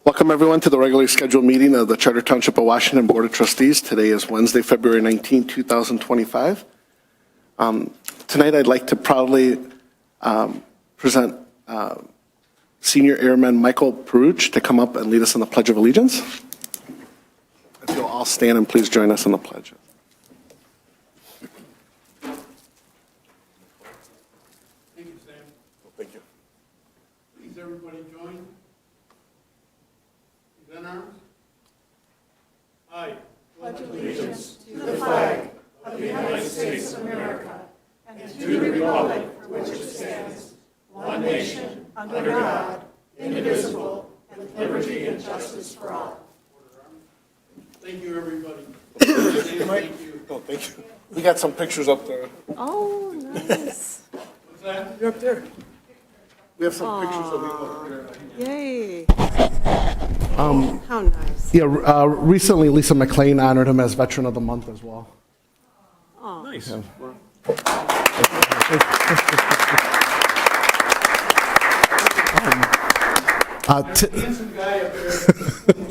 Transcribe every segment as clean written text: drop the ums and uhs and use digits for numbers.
Welcome, everyone, to the regularly scheduled meeting of the Charter Township of Washington Board of Trustees. Today is Wednesday, February 19, 2025. Tonight, I'd like to proudly present Senior Airman Michael Peruch to come up and lead us in the Pledge of Allegiance. If you'll all stand and please join us in the pledge. Thank you, Sam. Thank you. Please, everybody join. Then arms. I pledge allegiance to the flag of the United States of America and to the republic for which it stands, one nation, under God, indivisible, with liberty and justice for all. Thank you, everybody. Thank you. Oh, thank you. We got some pictures up there. Oh, nice. What's that? You're up there. We have some pictures of you up there. Yay. How nice. Yeah, recently Lisa McLean honored him as Veteran of the Month as well. Oh. Nice. Yeah. Handsome guy up there,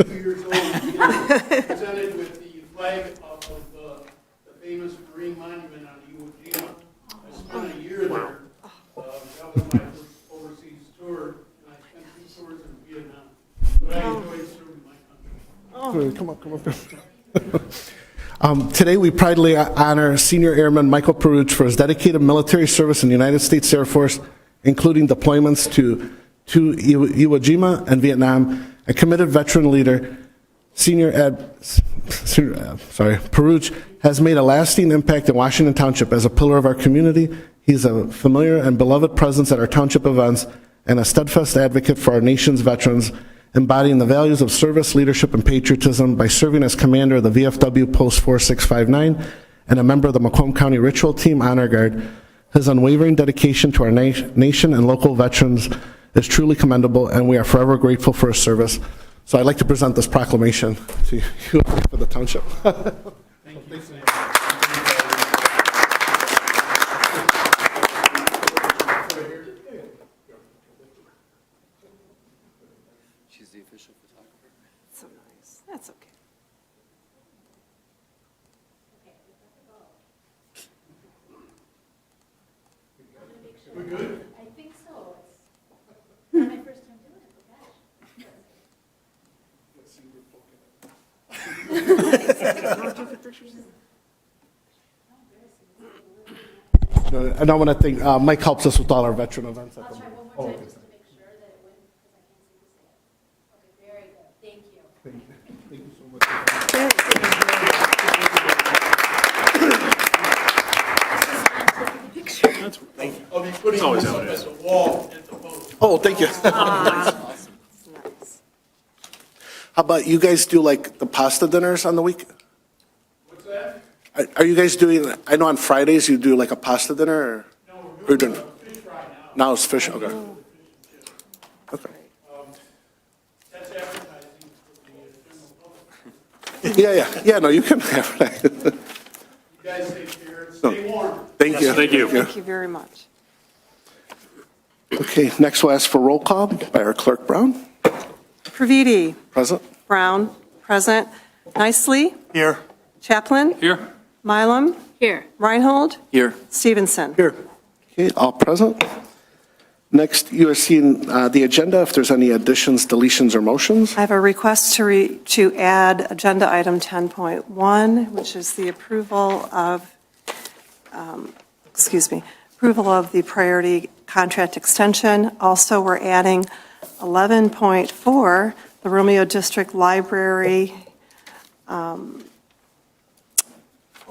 2 years old, presented with the flag of the famous Marine Monument on Iwo Jima. I spent a year there. That was my first overseas tour, and I spent 2 tours in Vietnam. But I enjoyed serving my country. Come up. Today, we proudly honor Senior Airman Michael Peruch for his dedicated military service in the United States Air Force, including deployments to Iwo Jima and Vietnam. A committed veteran leader, Peruch has made a lasting impact in Washington Township as a pillar of our community. He's a familiar and beloved presence at our township events and a steadfast advocate for our nation's veterans, embodying the values of service, leadership, and patriotism by serving as commander of the VFW Post 4659 and a member of the Macomb County Ritual Team Honor Guard. His unwavering dedication to our nation and local veterans is truly commendable, and we are forever grateful for his service. So I'd like to present this proclamation to you for the township. Thank you, Sam. She's the official photographer. So nice. That's okay. We're good? I think so. It's not my first time doing it, but gosh. And I want to thank, Mike helps us with all our veteran events. I'll try one more time just to make sure that it wouldn't, because I can't seem to say it. Okay, very good. Thank you. Thank you so much. I'll be putting this up as a wall at the post. Oh, thank you. Nice. How about you guys do like the pasta dinners on the week? What's that? Are you guys doing, I know on Fridays you do like a pasta dinner or? No, We're we're doing doing- a fish fry now. Now it's fish, okay. Okay. That's advertising for the general public. Yeah, no, you can have that. You guys take care and stay warm. Thank you. Thank you. Thank you very much. Okay, next we'll ask for roll call by our clerk Brown. Praviti, Present. Brown, present. Nicely, Here. Chaplin, Here. Mylum, Here. Reinhold, Here. Stevenson. Here. Okay, all present. Next, you are seeing the agenda, if there's any additions, deletions, or motions. I have a request to add agenda item 10.1, which is the approval of, approval of the priority contract extension. Also, we're adding 11.4, the Romeo District Library,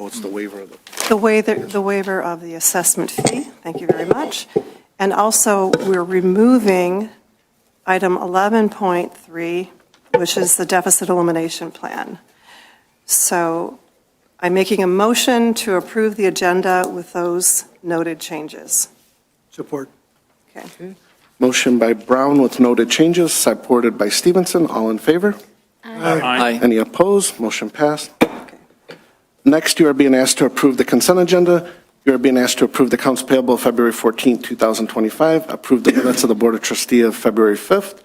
Oh, it's the waiver of the. the waiver of the assessment fee. Thank you very much. And also, we're removing item 11.3, which is the deficit elimination plan. So I'm making a motion to approve the agenda with those noted changes. Support. Okay. Motion by Brown with noted changes, supported by Stevenson. All in favor? Aye. Any opposed? Motion passed. Next, you are being asked to approve the consent agenda. You are being asked to approve the accounts payable of February 14, 2025, approve the minutes of the Board of Trustees of February 5th,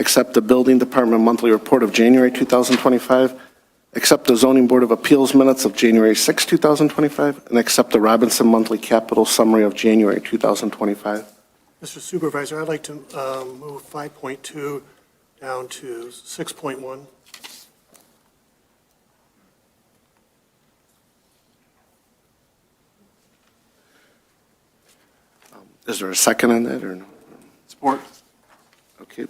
accept the Building Department monthly report of January 2025, accept the Zoning Board of Appeals minutes of January 6, 2025, and accept the Robinson monthly capital summary of January 2025. Mr. Supervisor, I'd like to move 5.2 down to 6.1. Is there a second on that or no? Support. Okay.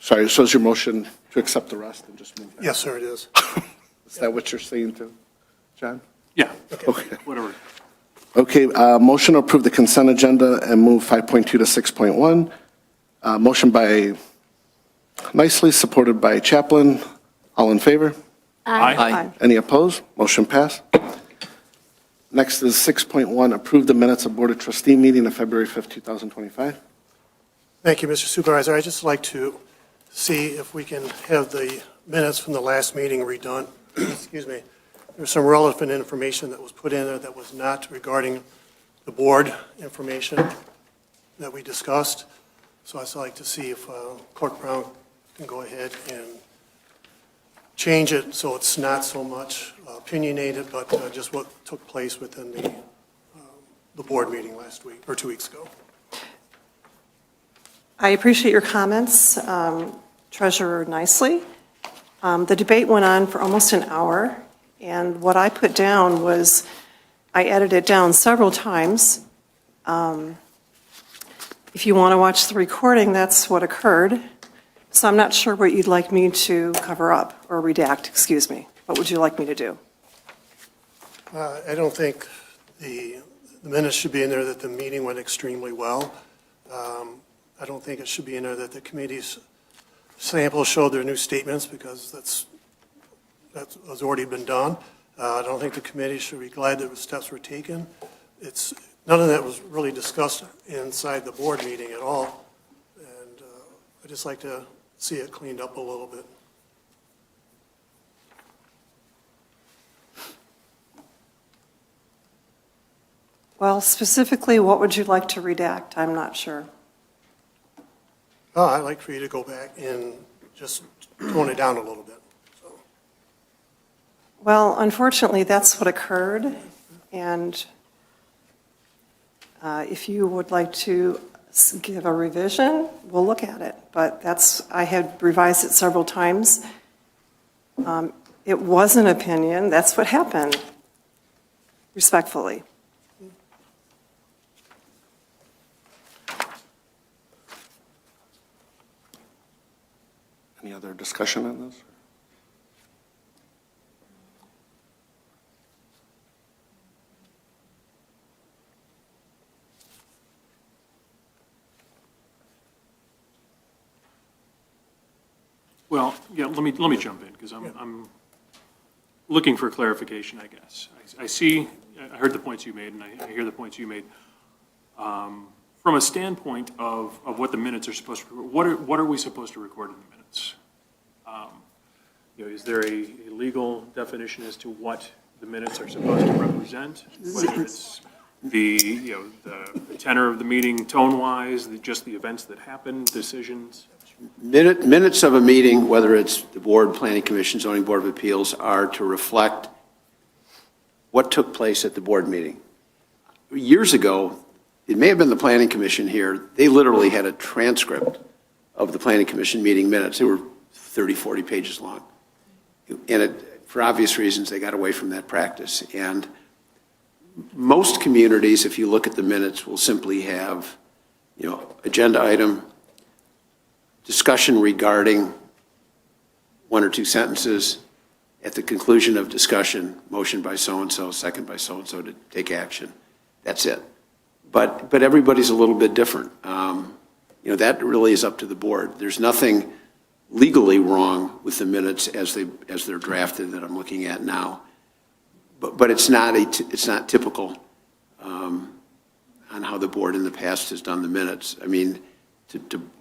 Sorry, so is your motion to accept the rest and just move? Yes, sir, it is. Is that what you're saying too, John? Yeah, Okay. whatever. Okay, motion to approve the consent agenda and move 5.2 to 6.1. Motion by Nicely, supported by Chaplin. All in favor? Aye. Any opposed? Motion passed. Next is 6.1, approve the minutes of Board of Trustee meeting of February 5th, 2025. Thank you, Mr. Supervisor. I'd just like to see if we can have the minutes from the last meeting redone. Excuse me. There's some relevant information that was put in there that was not regarding the board information that we discussed. So I'd like to see if Clerk Brown can go ahead and change it so it's not so much opinionated, but just what took place within the board meeting last week, or 2 weeks ago. I appreciate your comments, Treasurer Nicely. The debate went on for almost an hour, and what I put down was, I edited it down several times. If you want to watch the recording, that's what occurred. So I'm not sure what you'd like me to cover up, or redact, excuse me. What would you like me to do? I don't think the minutes should be in there that the meeting went extremely well. I don't think it should be in there that the committee's sample showed their new statements, because that has already been done. I don't think the committee should be glad that the steps were taken. None of that was really discussed inside the board meeting at all. And I'd just like to see it cleaned up a little bit. Well, specifically, what would you like to redact? I'm not sure. I'd like for you to go back and just tone it down a little bit. So, Well, unfortunately, that's what occurred, and if you would like to give a revision, we'll look at it. But I had revised it several times. It was an opinion. That's what happened, respectfully. Any other discussion on this? Well, yeah, let me jump in, because I'm looking for clarification, I guess. I heard the points you made, and I hear the points you made. From a standpoint of what the minutes are supposed to, what are we supposed to record in the minutes? Is there a legal definition as to what the minutes are supposed to represent? Whether it's the tenor of the meeting, tone-wise, just the events that happened, decisions? Minutes of a meeting, whether it's the board, planning commission, zoning board of appeals, are to reflect what took place at the board meeting. Years ago, it may have been the planning commission here, they literally had a transcript of the planning commission meeting minutes. They were 30, 40 pages long. And for obvious reasons, they got away from that practice. And most communities, if you look at the minutes, will simply have, agenda item, discussion regarding one or two sentences. At the conclusion of discussion, motion by so-and-so, second by so-and-so to take action. That's it. But everybody's a little bit different. That really is up to the board. There's nothing legally wrong with the minutes as they're drafted that I'm looking at now. But it's not typical on how the board in the past has done the minutes. I mean,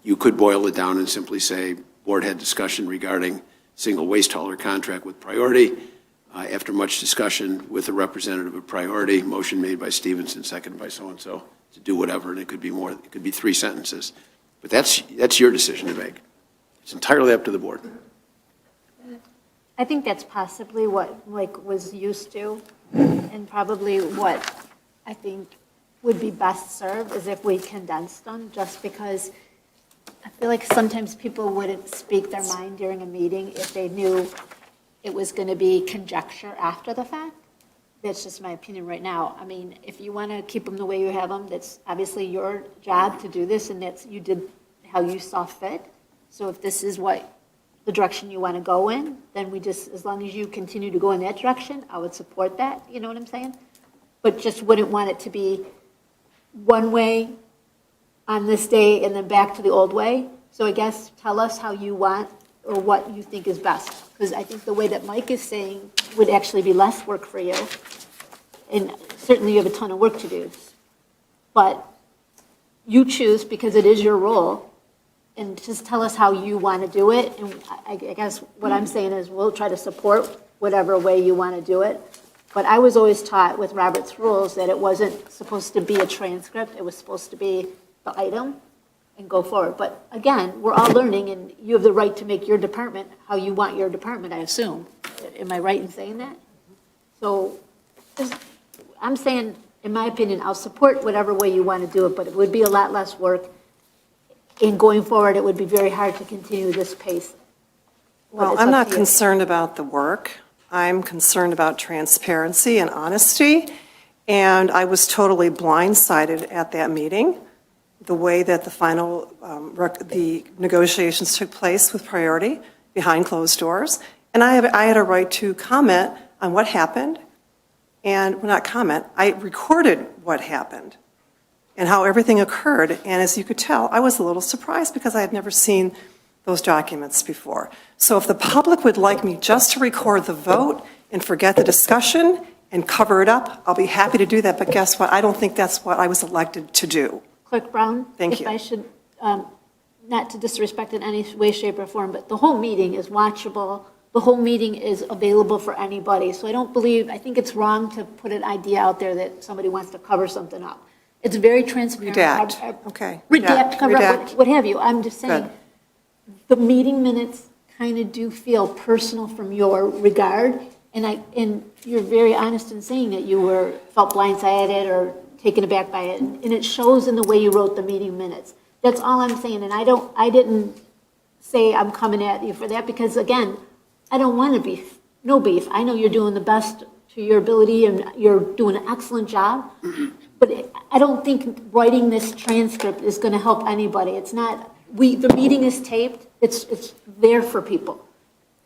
you could boil it down and simply say, board had discussion regarding single waste hauler contract with priority. After much discussion with a representative of priority, motion made by Stevenson, seconded by so-and-so to do whatever, and it could be more, it could be 3 sentences. But that's your decision to make. It's entirely up to the board. I think that's possibly what Mike was used to, and probably what I think would be best served is if we condensed them, just because I feel like sometimes people wouldn't speak their mind during a meeting if they knew it was going to be conjecture after the fact. That's just my opinion right now. I mean, if you want to keep them the way you have them, that's obviously your job to do this, and that's, you did how you saw fit. So if this is what the direction you want to go in, then we just, as long as you continue to go in that direction, I would support that, you know what I'm saying? But just wouldn't want it to be one way on this day and then back to the old way. So I guess tell us how you want or what you think is best. Because I think the way that Mike is saying would actually be less work for you. And certainly you have a ton of work to do. But you choose because it is your role. And just tell us how you want to do it. And I guess what I'm saying is we'll try to support whatever way you want to do it. But I was always taught with Robert's rules that it wasn't supposed to be a transcript. It was supposed to be the item and go forward. But again, we're all learning, and you have the right to make your department how you want your department, I assume. Am I right in saying that? So I'm saying, in my opinion, I'll support whatever way you want to do it, but it would be a lot less work. In going forward, it would be very hard to continue this pace. Well, I'm not concerned about the work. I'm concerned about transparency and honesty. And I was totally blindsided at that meeting, the way that the final, the negotiations took place with Priority behind closed doors. And I had a right to comment on what happened. And, well, not comment, I recorded what happened and how everything occurred. And as you could tell, I was a little surprised because I had never seen those documents before. So if the public would like me just to record the vote and forget the discussion and cover it up, I'll be happy to do that. But guess what? I don't think that's what I was elected to do. Clerk Brown? Thank you. If I should, not to disrespect in any way, shape, or form, but the whole meeting is watchable. The whole meeting is available for anybody. So I think it's wrong to put an idea out there that somebody wants to cover something up. It's very transparent. Redact. Okay. Redact, cover up, Redact. what have you. I'm just saying, Good. the meeting minutes kind of do feel personal from your regard. And you're very honest in saying that you felt blindsided or taken aback by it. And it shows in the way you wrote the meeting minutes. That's all I'm saying. And I didn't say I'm coming at you for that because, again, I don't want to beef. No beef. I know you're doing the best to your ability and you're doing an excellent job. But I don't think writing this transcript is going to help anybody. It's not, the meeting is taped. It's there for people.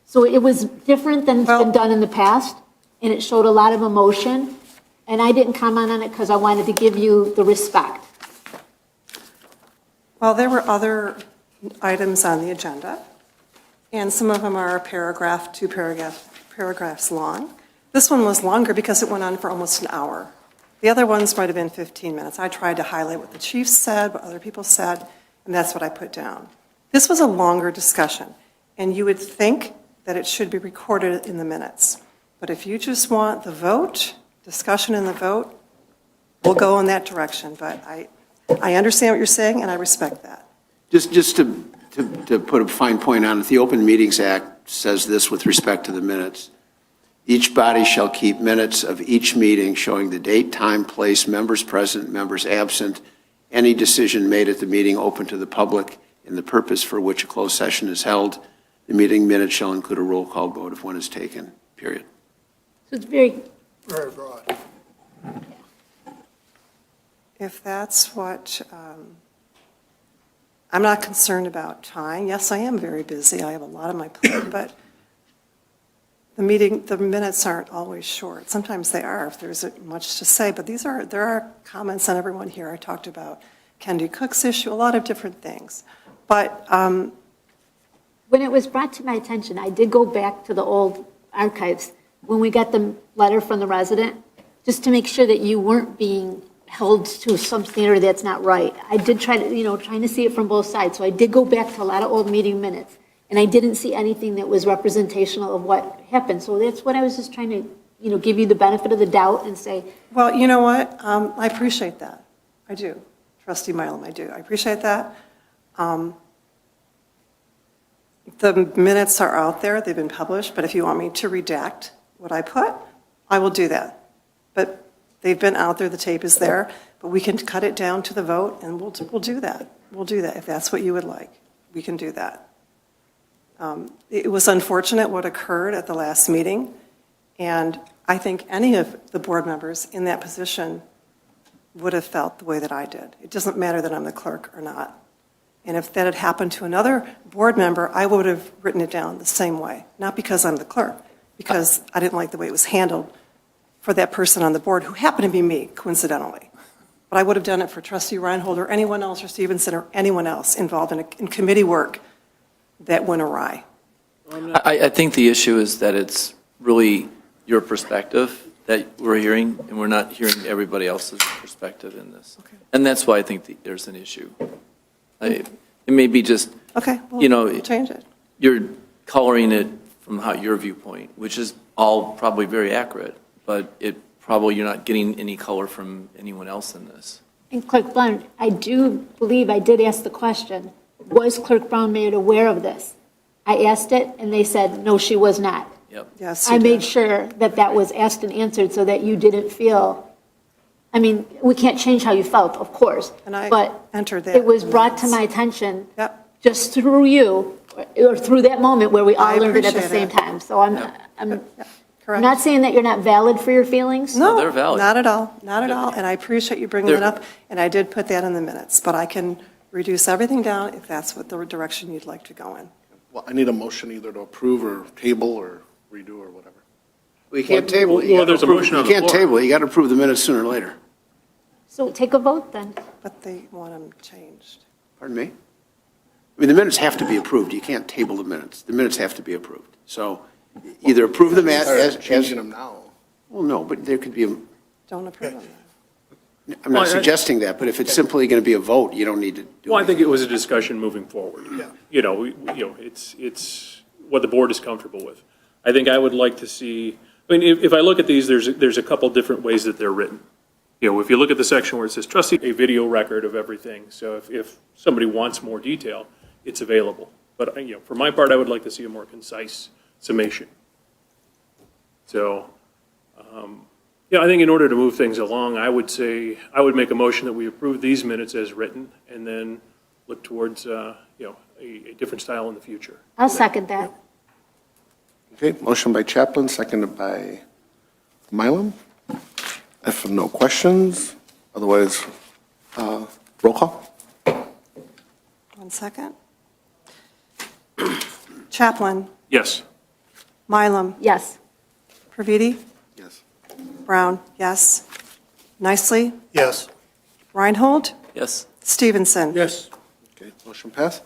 So it was different than it's been done in the past, and it showed a lot of emotion. And I didn't comment on it because I wanted to give you the respect. Well, there were other items on the agenda, and some of them are a paragraph, two paragraphs long. This one was longer because it went on for almost an hour. The other ones might have been 15 minutes. I tried to highlight what the chief said, what other people said, and that's what I put down. This was a longer discussion, and you would think that it should be recorded in the minutes. But if you just want the vote, discussion in the vote, we'll go in that direction. But I understand what you're saying, and I respect that. Just to put a fine point on it, the Open Meetings Act says this with respect to the minutes. Each body shall keep minutes of each meeting showing the date, time, place, members present, members absent, any decision made at the meeting open to the public, and the purpose for which a closed session is held. The meeting minutes shall include a roll call vote if one is taken, period. So it's very, Very broad. If that's what, I'm not concerned about time. Yes, I am very busy. I have a lot on my plate, but the minutes aren't always short. Sometimes they are if there's much to say, but there are comments on everyone here. I talked about Kendi Cook's issue, a lot of different things. But when it was brought to my attention, I did go back to the old archives when we got the letter from the resident, just to make sure that you weren't being held to some standard that's not right. I did try to, trying to see it from both sides. So I did go back to a lot of old meeting minutes, and I didn't see anything that was representational of what happened. So that's what I was just trying to, give you the benefit of the doubt and say. Well, you know what? I appreciate that. I do. Trustee Milam, I do. I appreciate that. The minutes are out there, they've been published, but if you want me to redact what I put, I will do that. But they've been out there, the tape is there, but we can cut it down to the vote, and we'll do that. We'll do that if that's what you would like. We can do that. It was unfortunate what occurred at the last meeting, and I think any of the board members in that position would have felt the way that I did. It doesn't matter that I'm the clerk or not. And if that had happened to another board member, I would have written it down the same way. Not because I'm the clerk, because I didn't like the way it was handled for that person on the board, who happened to be me, coincidentally. But I would have done it for Trustee Reinhold or anyone else, or Stevenson, or anyone else involved in committee work that went awry. I think the issue is that it's really your perspective that we're hearing, and we're not hearing everybody else's perspective in this. Okay. And that's why I think there's an issue. It may be just, Okay, well, you know, we'll change it. you're coloring it from your viewpoint, which is all probably very accurate, but you're not getting any color from anyone else in this. And Clerk Brown, I do believe I did ask the question, was Clerk Brown made aware of this? I asked it, and they said, no, she was not. Yep. Yes, I you made did. sure that was asked and answered so that you didn't feel, I mean, we can't change how you felt, of course. And I but entered that it was in the brought to minutes. my attention Yep. just through you, or through that moment where we all I learned it at the appreciate same it. time. So I'm Correct. not saying that you're not valid for your feelings. No, they're valid. not at all, not at all. And I appreciate you bringing it They're- up, and I did put that in the minutes. But I can reduce everything down if that's what the direction you'd like to go in. Well, I need a motion either to approve or table or redo or whatever. We can't table it. You Well, gotta there's a approve- motion on the You can't floor. table it, you got to approve the minutes sooner or later. So take a vote then. But they want them changed. Pardon me? I mean, the minutes have to be approved, you can't table the minutes. The minutes have to be approved. So either approve them as, Changing them now. well, no, but there could be, Don't approve them. I'm not Well, I- suggesting that, but if it's simply going to be a vote, you don't need to do Well, I think anything. it was a discussion moving forward. You know, it's what the board is comfortable with. I think I would like to see, I mean, if I look at these, there's a couple different ways that they're written. You know, if you look at the section where it says trustee, a video record of everything. So if somebody wants more detail, it's available. But, you know, for my part, I would like to see a more concise summation. So, yeah, I think in order to move things along, I would say, I would make a motion that we approve these minutes as written and then look towards, you know, a different style in the future. I'll second that. Okay, motion by Chaplin, seconded by Mylum. If no questions, otherwise, roll call. 1 second. Chaplin, Yes. Mylum, Yes. Praviti, Yes. Brown, yes. Nicely, Yes. Reinhold, Yes? Stevenson. Yes. Okay, motion passed.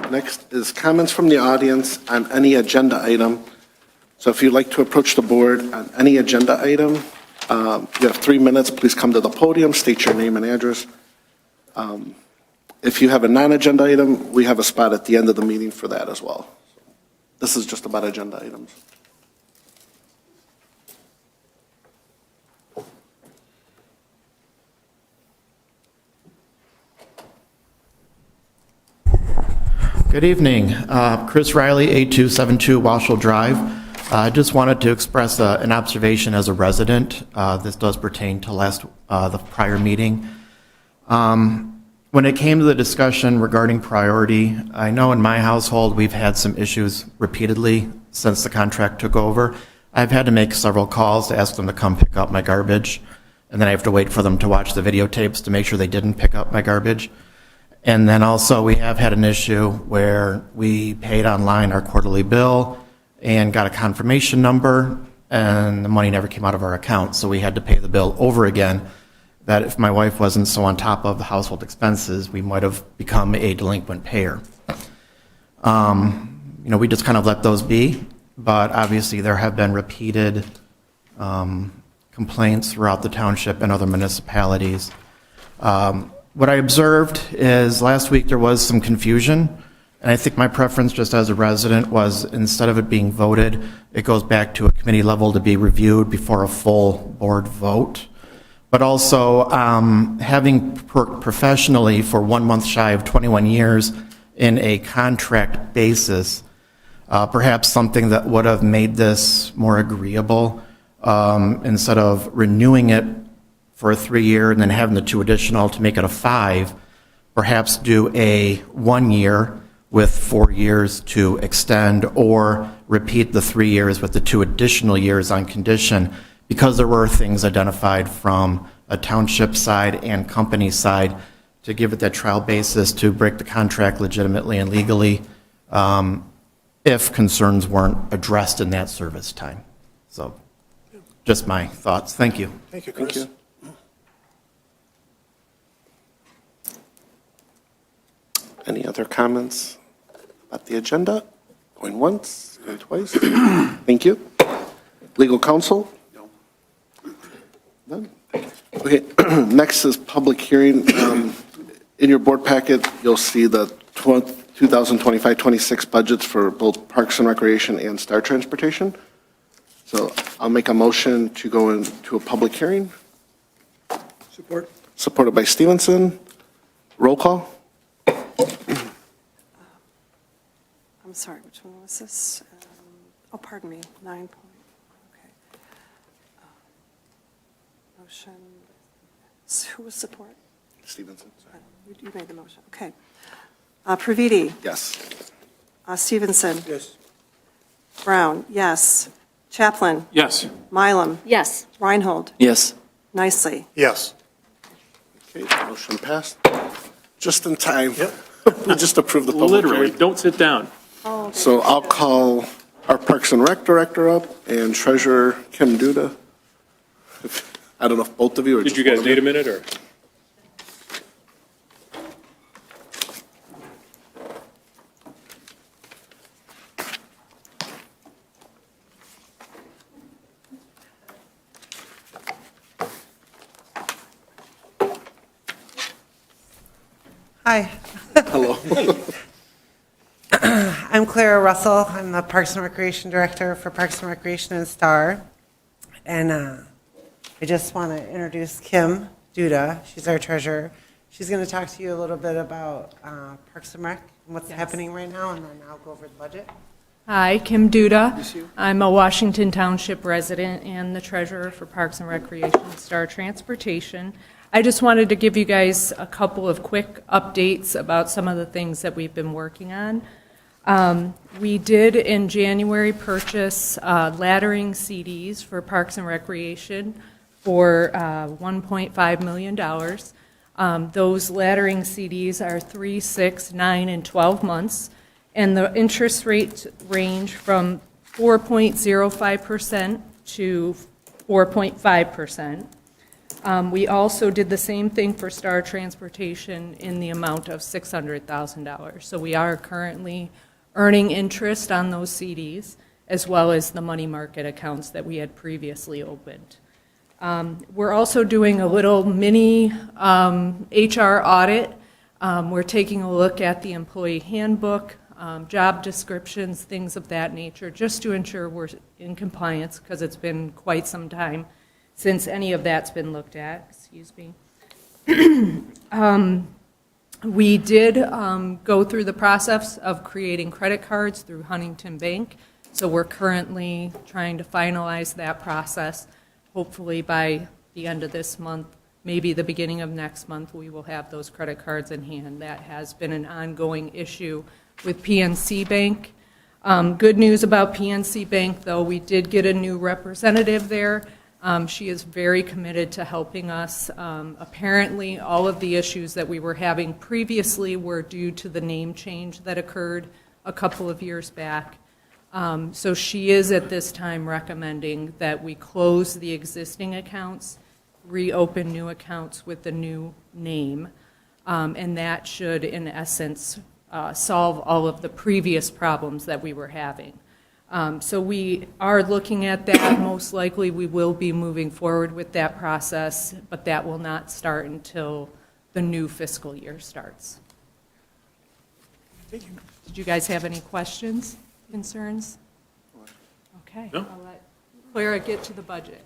Next is comments from the audience on any agenda item. So if you'd like to approach the board on any agenda item, you have 3 minutes. Please come to the podium, state your name and address. If you have a non-agenda item, we have a spot at the end of the meeting for that as well. This is just about agenda items. Good evening. Chris Riley, 8272 Washel Drive. I just wanted to express an observation as a resident. This does pertain to the prior meeting. When it came to the discussion regarding priority, I know in my household we've had some issues repeatedly since the contract took over. I've had to make several calls to ask them to come pick up my garbage, and then I have to wait for them to watch the videotapes to make sure they didn't pick up my garbage. And then also, we have had an issue where we paid online our quarterly bill and got a confirmation number, and the money never came out of our account, so we had to pay the bill over again. That if my wife wasn't so on top of the household expenses, we might have become a delinquent payer. We just kind of let those be, but obviously there have been repeated complaints throughout the township and other municipalities. What I observed is last week there was some confusion, and I think my preference just as a resident was instead of it being voted, it goes back to a committee level to be reviewed before a full board vote. but also having worked professionally for 1 month shy of 21 years in a contract basis, perhaps something that would have made this more agreeable, instead of renewing it for a 3-year and then having the 2 additional to make it a 5, perhaps do a 1 year with 4 years to extend, or repeat the 3 years with the 2 additional years on condition, because there were things identified from a township side and company side to give it that trial basis to break the contract legitimately and legally, if concerns weren't addressed in that service time. So, just my thoughts. Thank you. Thank you, Chris. Any other comments about the agenda? Going once, going twice? Thank you. Legal counsel? No. None? Okay, next is public hearing. In your board packet, you'll see the 2025-26 budgets for both Parks and Recreation and Star Transportation. So I'll make a motion to go into a public hearing. Support. Supported by Stevenson. Roll call. I'm sorry, which one was this? Oh, pardon me, 9 point, okay. Motion, who was support? Stevenson, sorry. You made the motion, okay. Previti, Yes. Stevenson, Yes. Brown, yes. Chaplin, Yes. Mylum, Yes. Reinhold, Yes. Nicely. Yes. Okay, motion passed. Just in time. Yep. We just approved the public Literally, hearing. don't sit down. So I'll call our Parks and Rec Director up and Treasurer Kim Duda. I don't know if both of you or Did just you guys one of need a minute, or? Hi, Hello. I'm Clara Russell. I'm the Parks and Recreation Director for Parks and Recreation and Star. And I just want to introduce Kim Duda. She's our treasurer. She's going to talk to you a little bit about Parks and Rec and what's happening right now, and then I'll go over the budget. Hi, Kim Duda. I'm a Washington Township resident and the treasurer for Parks and Recreation, Star Transportation. I just wanted to give you guys a couple of quick updates about some of the things that we've been working on. We did in January purchase laddering CDs for Parks and Recreation for $1.5 million. Those laddering CDs are 3, 6, 9, and 12 months, and the interest rates range from 4.05% to 4.5%. We also did the same thing for Star Transportation in the amount of $600,000. So we are currently earning interest on those CDs, as well as the money market accounts that we had previously opened. We're also doing a little mini HR audit. We're taking a look at the employee handbook, job descriptions, things of that nature, just to ensure we're in compliance, because it's been quite some time since any of that's been looked at. Excuse me. We did go through the process of creating credit cards through Huntington Bank, so we're currently trying to finalize that process. Hopefully by the end of this month, maybe the beginning of next month, we will have those credit cards in hand. That has been an ongoing issue with PNC Bank. Good news about PNC Bank, though, we did get a new representative there. She is very committed to helping us. Apparently, all of the issues that we were having previously were due to the name change that occurred a couple of years back. So she is at this time recommending that we close the existing accounts, reopen new accounts with the new name, and that should, in essence, solve all of the previous problems that we were having. So we are looking at that. Most likely we will be moving forward with that process, but that will not start until the new fiscal year starts. Did you guys have any questions, concerns? Okay. No. I'll let Clara get to the budget.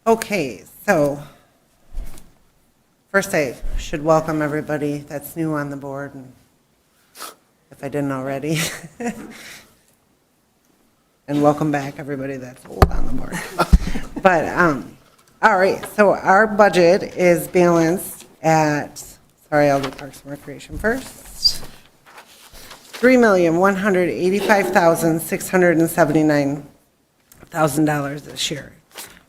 Okay, so first I should welcome everybody that's new on the board, and if I didn't already. And welcome back, everybody that's old on the board. But, all right, so our budget is balanced at, sorry, I'll do Parks and Recreation first. $3,185,679 this year.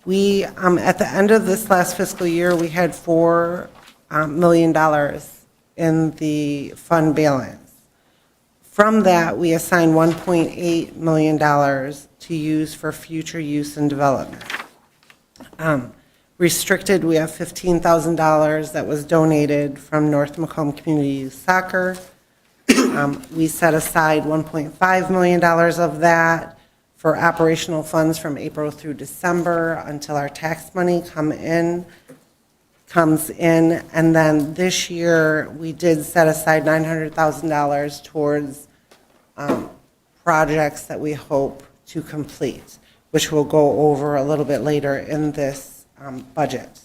We, at the end of this last fiscal year, we had $4 million in the fund balance. From that, we assigned $1.8 million to use for future use and development. Restricted, we have $15,000 that was donated from North Macomb Community Youth Soccer. We set aside $1.5 million of that for operational funds from April through December until our tax money comes in. And then this year, we did set aside $900,000 towards projects that we hope to complete, which we'll go over a little bit later in this budget.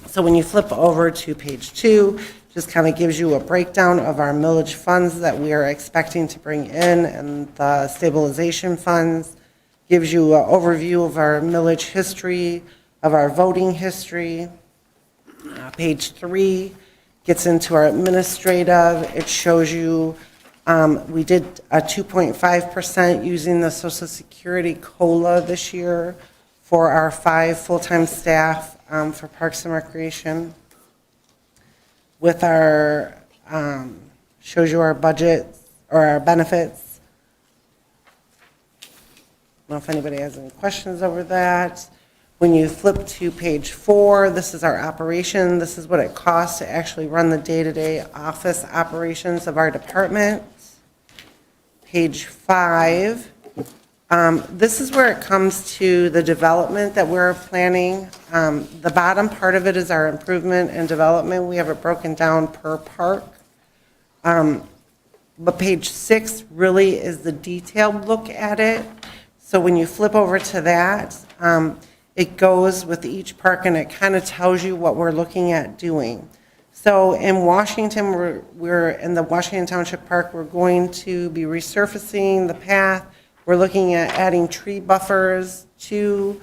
So when you flip over to page 2, just kind of gives you a breakdown of our millage funds that we are expecting to bring in and the stabilization funds. Gives you an overview of our millage history, of our voting history. Page 3 gets into our administrative. It shows you we did a 2.5% using the Social Security COLA this year for our 5 full-time staff for Parks and Recreation. With our, shows you our budgets or our benefits. I don't know if anybody has any questions over that. When you flip to page 4, this is our operation. This is what it costs to actually run the day-to-day office operations of our department. Page 5, this is where it comes to the development that we're planning. The bottom part of it is our improvement and development. We have it broken down per park. But page 6 really is the detailed look at it. So when you flip over to that, it goes with each park and it kind of tells you what we're looking at doing. So in Washington, we're in the Washington Township Park, we're going to be resurfacing the path. We're looking at adding tree buffers to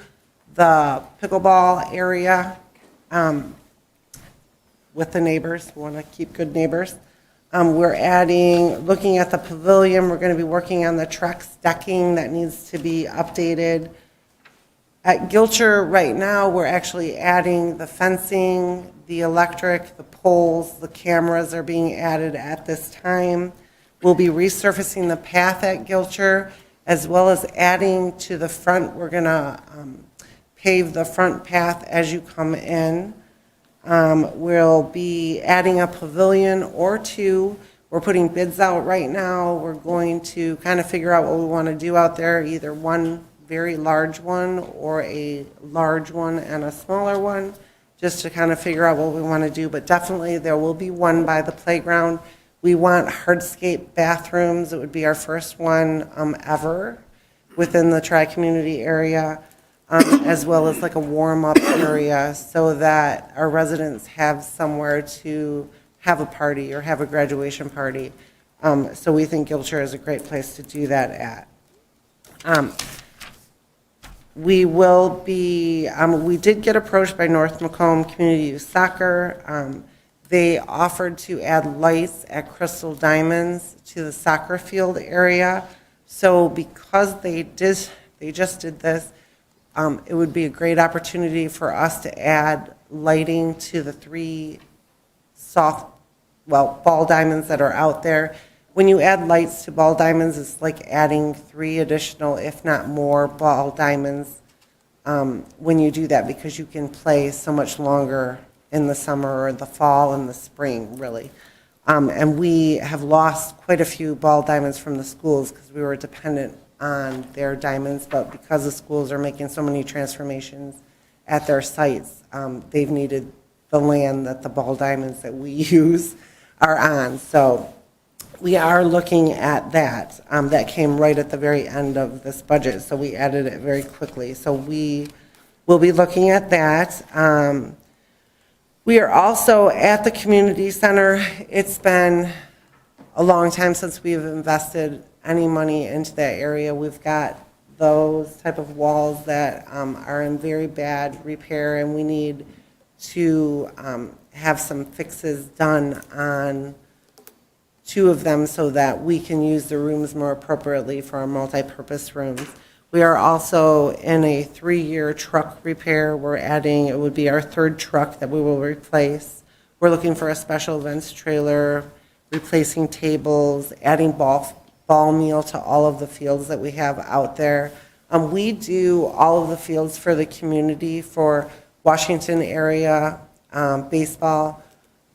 the pickleball area with the neighbors. We want to keep good neighbors. We're looking at the pavilion. We're going to be working on the Trex decking that needs to be updated. At Gilcher right now, we're actually adding the fencing, the electric, the poles, the cameras are being added at this time. We'll be resurfacing the path at Gilcher, as well as adding to the front. We're going to pave the front path as you come in. We'll be adding a pavilion or 2. We're putting bids out right now. We're going to kind of figure out what we want to do out there, either one very large one or a large one and a smaller one, just to kind of figure out what we want to do. But definitely there will be one by the playground. We want hardscape bathrooms. It would be our first one ever within the tri-community area, as well as like a warm-up area so that our residents have somewhere to have a party or have a graduation party. So we think Gilcher is a great place to do that at. We will be, we did get approached by North Macomb Community Youth Soccer. They offered to add lights at Crystal Diamonds to the soccer field area. So because they just did this, it would be a great opportunity for us to add lighting to the 3 ball diamonds that are out there. When you add lights to ball diamonds, it's like adding 3 additional, if not more, ball diamonds when you do that, because you can play so much longer in the summer or the fall and the spring, really. And we have lost quite a few ball diamonds from the schools because we were dependent on their diamonds, but because the schools are making so many transformations at their sites, they've needed the land that the ball diamonds that we use are on. So we are looking at that. That came right at the very end of this budget, so we added it very quickly. So we we'll be looking at that. We are also at the community center. It's been a long time since we've invested any money into that area. We've got those type of walls that are in very bad repair, and we need to have some fixes done on 2 of them so that we can use the rooms more appropriately for our multi-purpose rooms. We are also in a 3-year truck repair. We're adding, it would be our 3rd truck that we will replace. We're looking for a special events trailer, replacing tables, adding ball meal to all of the fields that we have out there. We do all of the fields for the community for Washington area baseball,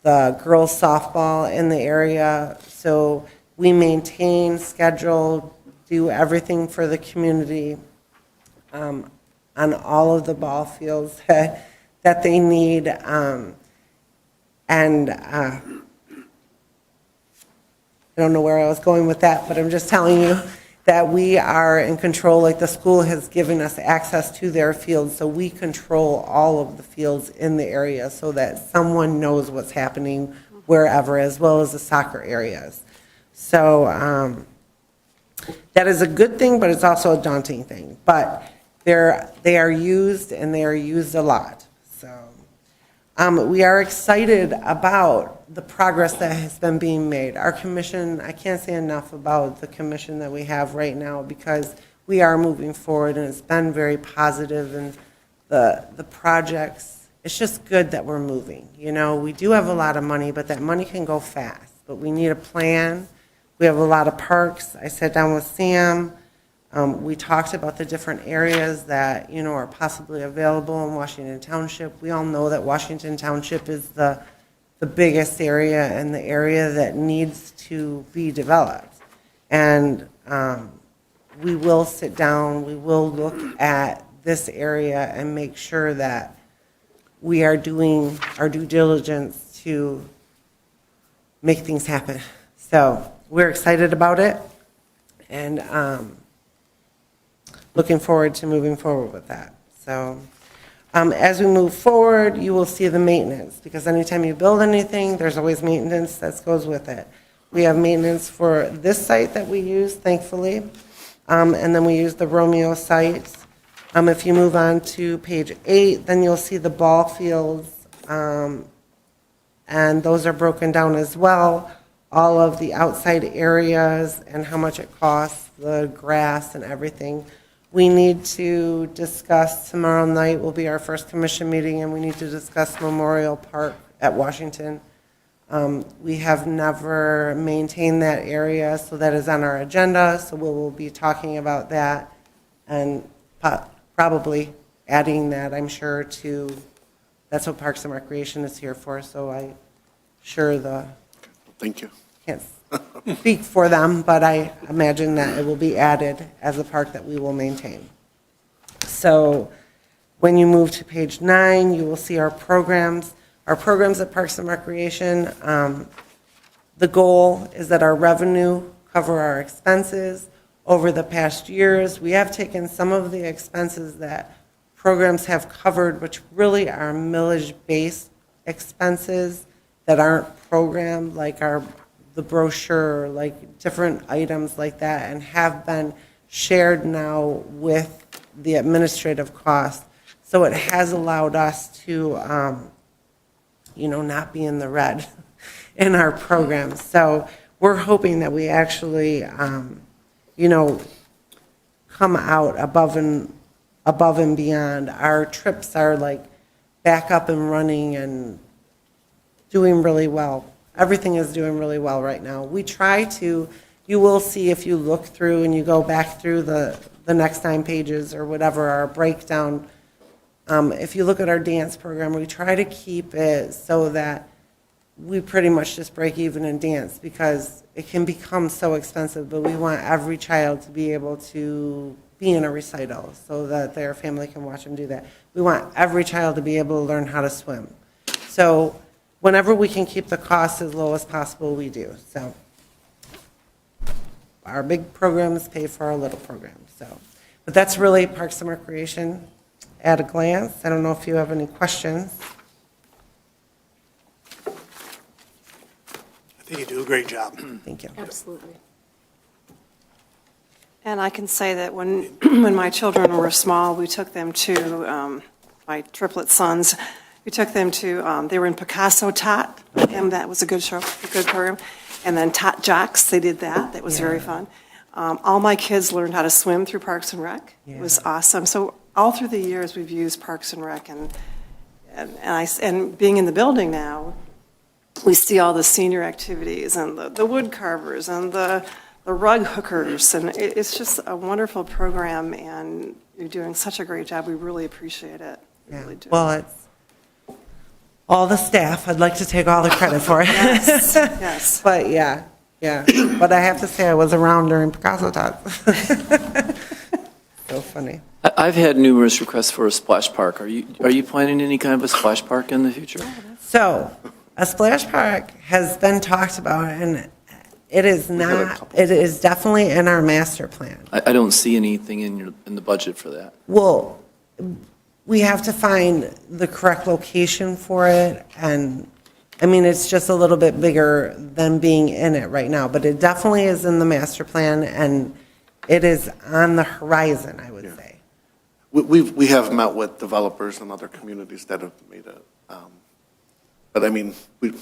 the girls softball in the area. So we maintain, schedule, do everything for the community on all of the ball fields that they need. I don't know where I was going with that, but I'm just telling you that we are in control. Like, the school has given us access to their fields, so we control all of the fields in the area so that someone knows what's happening wherever, as well as the soccer areas. So that is a good thing, but it's also a daunting thing. But they are used, and they are used a lot. So we are excited about the progress that has been being made. Our commission, I can't say enough about the commission that we have right now, because we are moving forward, and it's been very positive, and the projects, it's just good that we're moving. You know, we do have a lot of money, but that money can go fast. But we need a plan. We have a lot of parks. I sat down with Sam. We talked about the different areas that, you know, are possibly available in Washington Township. We all know that Washington Township is the biggest area and the area that needs to be developed. And we will sit down, we will look at this area and make sure that we are doing our due diligence to make things happen. So we're excited about it, and looking forward to moving forward with that. So as we move forward, you will see the maintenance, because anytime you build anything, there's always maintenance that goes with it. We have maintenance for this site that we use, thankfully, and then we use the Romeo site. If you move on to page 8, then you'll see the ball fields, and those are broken down as well. All of the outside areas and how much it costs, the grass and everything. We need to discuss, tomorrow night will be our first commission meeting, and we need to discuss Memorial Park at Washington. We have never maintained that area, so that is on our agenda, so we will be talking about that and probably adding that, I'm sure, to, that's what Parks and Recreation is here for, so I'm sure Thank you. can't speak for them, but I imagine that it will be added as a park that we will maintain. So when you move to page 9, you will see our programs. Our programs at Parks and Recreation, the goal is that our revenue cover our expenses. Over the past years, we have taken some of the expenses that programs have covered, which really are millage-based expenses that aren't programmed, like the brochure, like different items like that, and have been shared now with the administrative costs. So it has allowed us to, not be in the red in our programs. So we're hoping that we actually, come out above and beyond. Our trips are like back up and running and doing really well. Everything is doing really well right now. We try to, you will see if you look through and you go back through the next 9 pages or whatever, our breakdown. If you look at our dance program, we try to keep it so that we pretty much just break even in dance, because it can become so expensive, but we want every child to be able to be in a recital so that their family can watch them do that. We want every child to be able to learn how to swim. So whenever we can keep the costs as low as possible, we do. So our big programs pay for our little programs. So, but that's really Parks and Recreation. at a glance. I don't know if you have any questions. I think you do a great job. Thank you. Absolutely. And I can say that when my children were small, we took them to, my triplet sons, we took them to, they were in Picasso Tot, and that was a good show, a good program. And then Tot Jocks, they did that. That was very fun. All my kids learned how to swim through Parks and Rec. It was awesome. So all through the years, we've used Parks and Rec, and being in the building now, we see all the senior activities and the wood carvers and the rug hookers, and it's just a wonderful program, and you're doing such a great job. We really appreciate it. We really do. Well, it's all the staff. I'd like to take all the credit for it. Yes. But yeah. But I have to say, I was around during Picasso Tots. So funny. I've had numerous requests for a splash park. Are you planning any kind of a splash park in the future? So, a splash park has been talked about, and it is not, it is definitely in our master plan. I don't see anything in the budget for that. Well, we have to find the correct location for it, and, I mean, it's just a little bit bigger than being in it right now, but it definitely is in the master plan, and it is on the horizon, I would say. We have met with developers and other communities that have made it, but I mean, we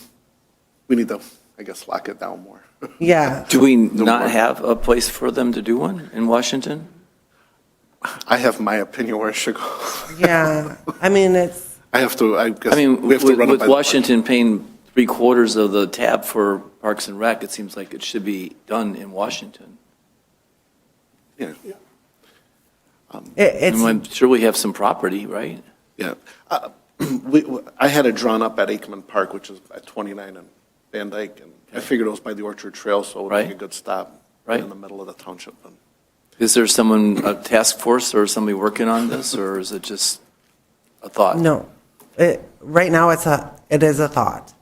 need to, I guess, lock it down more. Yeah. Do we not have a place for them to do one in Washington? I have my opinion where it should go. Yeah, I mean, it's, I guess, I mean, we have to run it with by the board. Washington paying 3/4 of the tab for Parks and Rec, it seems like it should be done in Washington. Yeah, it's, And I'm sure we have some property, right? yeah. I had it drawn up at Aikman Park, which is at 29 and Van Dyke, and I figured it was by the Orchard Trail, so it would Right. make a good stop Right. in the middle of the township. Is there a task force or somebody working on this, or is it just a thought? no, right now, it is a thought.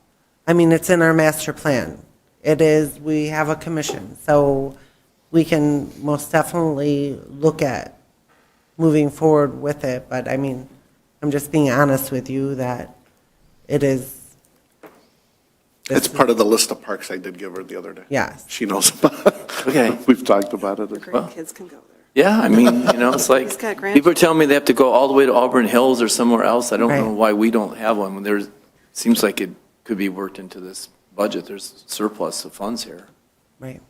I mean, it's in our master plan. We have a commission, so we can most definitely look at moving forward with it, but I mean, I'm just being honest with you that it is. It's part of the list of parks I did give her the other day. Yes. She knows about it. Okay. We've talked about it. The grandkids can go there. Yeah, I mean, it's like, He's got grandchildren. people are telling me they have to go all the way to Auburn Hills or somewhere else. I don't know Right. why we don't have one. When seems like it could be worked into this budget. There's surplus of funds here. Right.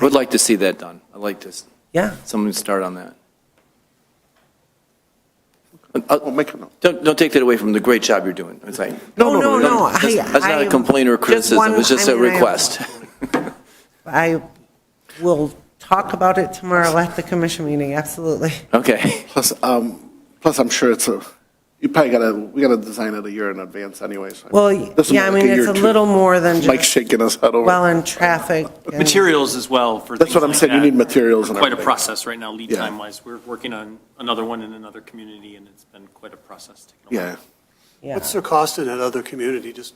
Would like to see that done. I'd like to, Yeah. someone start on that. We'll make a note. Don't take that away from the great job you're doing. It's like, No. that's not a complaint or criticism, it's just a request. I will talk about it tomorrow at the commission meeting, absolutely. Okay. Plus I'm sure we gotta design it a year in advance anyway. So Well, this will yeah, I be like mean, year it's a two. little more than Mike's just, shaking his head over. well, in traffic. and- Materials as well for That's things what I'm like saying, you that. need materials and Quite a everything. process right now, lead Yeah. time wise. We're working on another one in another community, and it's been quite a process. Taking a while. Yeah. Yeah. What's the cost in that other community? Just,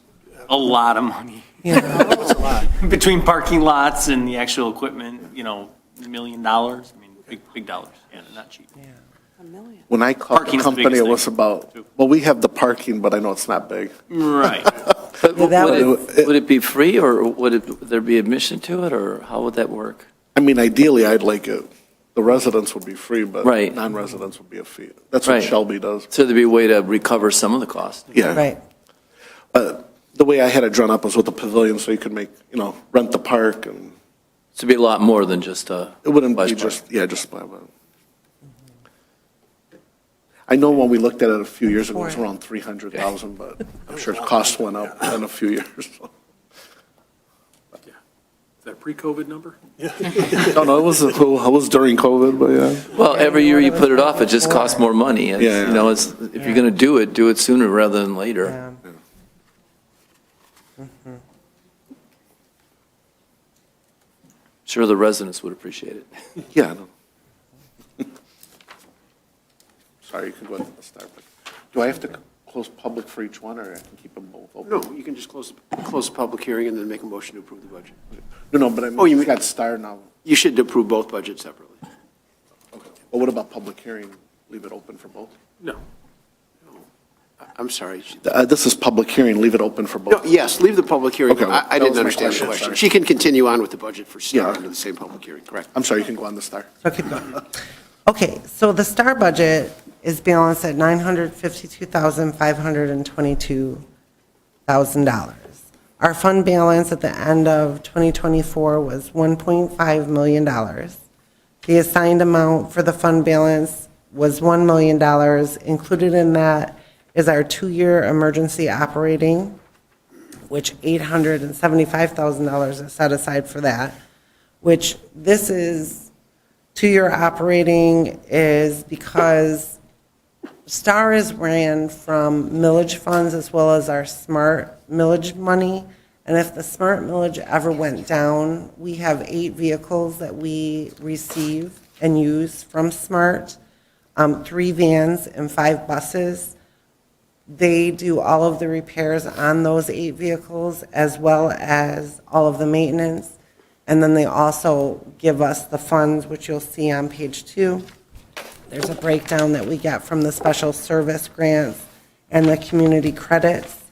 A lot of money. what's a lot? Between parking lots and the actual equipment, $1 million. I mean, big dollars. Yeah, they're not cheap. A million. When I called the Parking's the company, biggest it was thing, about, too. well, we have the parking, but I know it's not big. Right. But Yeah, that would it be free, or would there be admission to it, or how would that work? I mean, ideally, I'd like it, the residents would be free, but Right. non-residents would be a fee. That's what Right. Shelby does. So there'd be a way to recover some of the cost. Yeah. Right. But the way I had it drawn up was with the pavilion, so you could make, rent the park, and So it'd be a lot more than just a. it wouldn't splash be park. just. I know when we looked at it a few years ago, it was Right. around 300,000, but I'm sure cost went up in a few years. so. Is that a pre-COVID number? No, it was during COVID, but yeah. Well, every year you put it off, it just costs more money. It's, Yeah. if you're going to do it sooner rather than later. Yeah. Sure, the residents would appreciate it. Yeah. I know. Sorry, you can go ahead and start. But do I have to close public for each one, or I can keep them both open? No, you can just close the public hearing and then make a motion to approve the budget. No, but I mean, Oh, you we mean- got Star now. You should approve both budgets separately. Well, what about public hearing? Leave it open for both? No. I'm sorry. This is public hearing, leave it open for No, both. yes, leave the public hearing. Okay, I that didn't was my understand the question, question. sorry. She can continue on with the budget for STAR Yeah. under the same public hearing, correct? I'm sorry, you can go on the star. So keep going. Okay, so the STAR budget is balanced at $952,522,000. Our fund balance at the end of 2024 was $1.5 million. The assigned amount for the fund balance was $1 million. Included in that is our 2-year emergency operating, which $875,000 is set aside for that, which this is 2-year operating is because STAR is ran from millage funds as well as our SMART millage money. And if the SMART millage ever went down, we have 8 vehicles that we receive and use from SMART, 3 vans and 5 buses. They do all of the repairs on those 8 vehicles as well as all of the maintenance. And then they also give us the funds, which you'll see on page 2. There's a breakdown that we get from the special service grants and the community credits.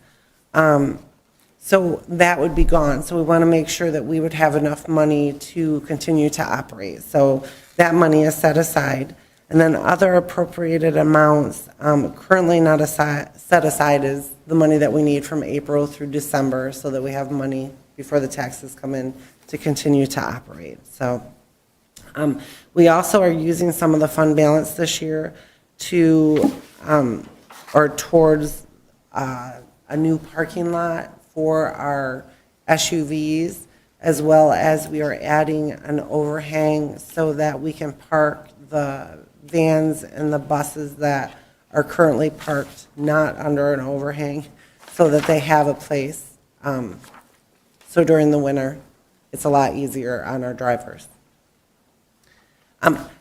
So that would be gone. So we want to make sure that we would have enough money to continue to operate. So that money is set aside. And then other appropriated amounts, currently not set aside is the money that we need from April through December so that we have money before the taxes come in to continue to operate. So we also are using some of the fund balance this year to, or towards a new parking lot for our SUVs, as well as we are adding an overhang so that we can park the vans and the buses that are currently parked not under an overhang so that they have a place. So during the winter, it's a lot easier on our drivers.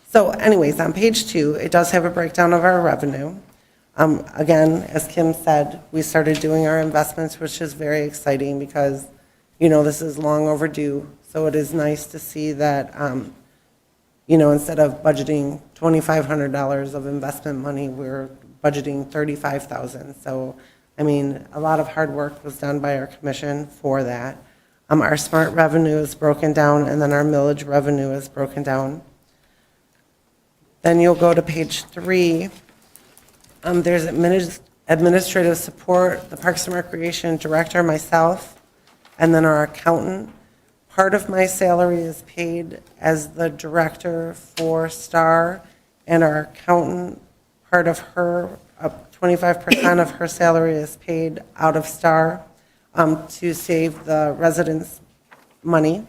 So anyways, on page 2, it does have a breakdown of our revenue. Again, as Kim said, we started doing our investments, which is very exciting because, this is long overdue. So it is nice to see that, instead of budgeting $2,500 of investment money, we're budgeting $35,000. So, a lot of hard work was done by our commission for that. Our SMART revenue is broken down, and then our millage revenue is broken down. Then you'll go to page 3. There's administrative support, the Parks and Recreation Director, myself, and then our accountant. Part of my salary is paid as the director for STAR, and our accountant, part of her, 25% of her salary is paid out of STAR to save the residents money.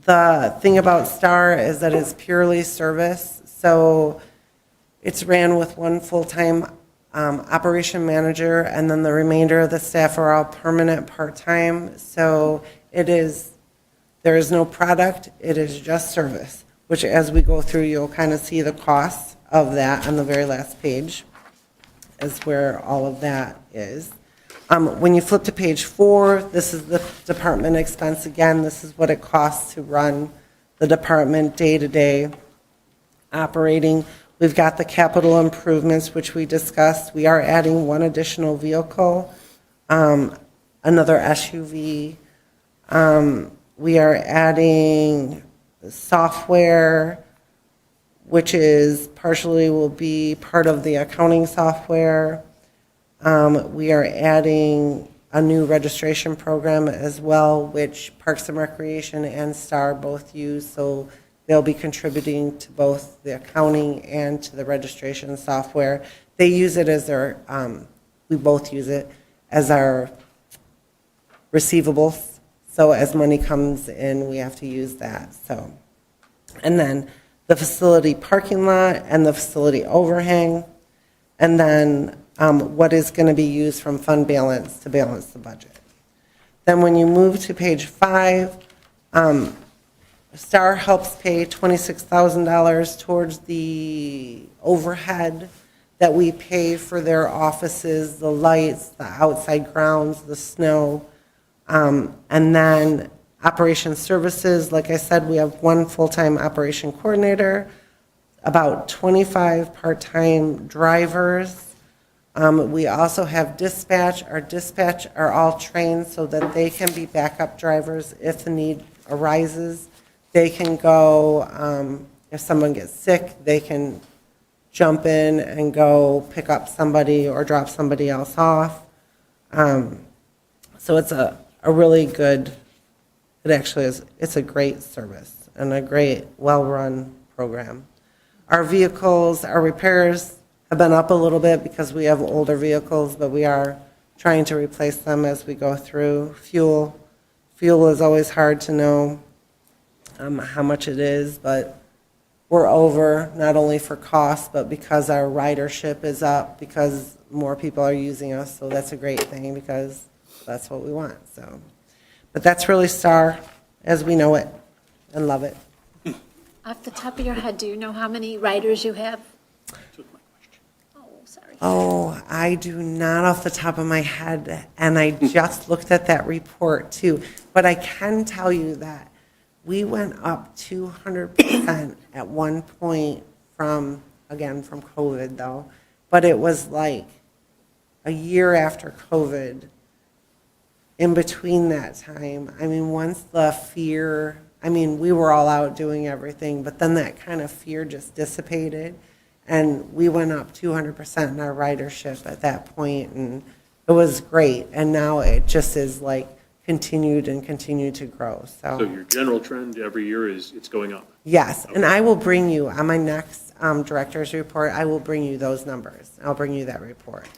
The thing about STAR is that it's purely service, so it's ran with one full-time operation manager, and then the remainder of the staff are all permanent part-time. So there is no product, it is just service, which as we go through, you'll kind of see the costs of that on the very last page is where all of that is. When you flip to page 4, this is the department expense again. This is what it costs to run the department day-to-day operating. We've got the capital improvements, which we discussed. We are adding one additional vehicle, another SUV. We are adding software, which is partially will be part of the accounting software. We are adding a new registration program as well, which Parks and Recreation and STAR both use. So they'll be contributing to both the accounting and to the registration software. They use it as their, we both use it as our receivables. So as money comes in, we have to use that. So, and then the facility parking lot and the facility overhang, and then what is going to be used from fund balance to balance the budget. Then when you move to page 5, STAR helps pay $26,000 towards the overhead that we pay for their offices, the lights, the outside grounds, the snow. And then Operation services, like I said, we have one full-time operation coordinator, about 25 part-time drivers. We also have dispatch. Our dispatch are all trained so that they can be backup drivers if the need arises. They can go, if someone gets sick, they can jump in and go pick up somebody or drop somebody else off. So it's a really good, it actually is, it's a great service and a great, well-run program. Our vehicles, our repairs have been up a little bit because we have older vehicles, but we are trying to replace them as we go through. Fuel is always hard to know how much it is, but we're over, not only for cost, but because our ridership is up, because more people are using us, so that's a great thing, because that's what we want, so. But that's really STAR as we know it and love it. Off the top of your head, do you know how many riders you have? Oh, sorry. Oh, I do not off the top of my head, and I just looked at that report too. But I can tell you that we went up 200% at one point from COVID though. But it was like a year after COVID. In between that time, I mean, once the fear, I mean, we were all out doing everything, but then that kind of fear just dissipated, and we went up 200% in our ridership at that point, and it was great. And now it just is like continued to grow. So your general trend every year is it's going up? Yes, and I will bring you, on my next director's report, I will bring you those numbers. I'll bring you that report.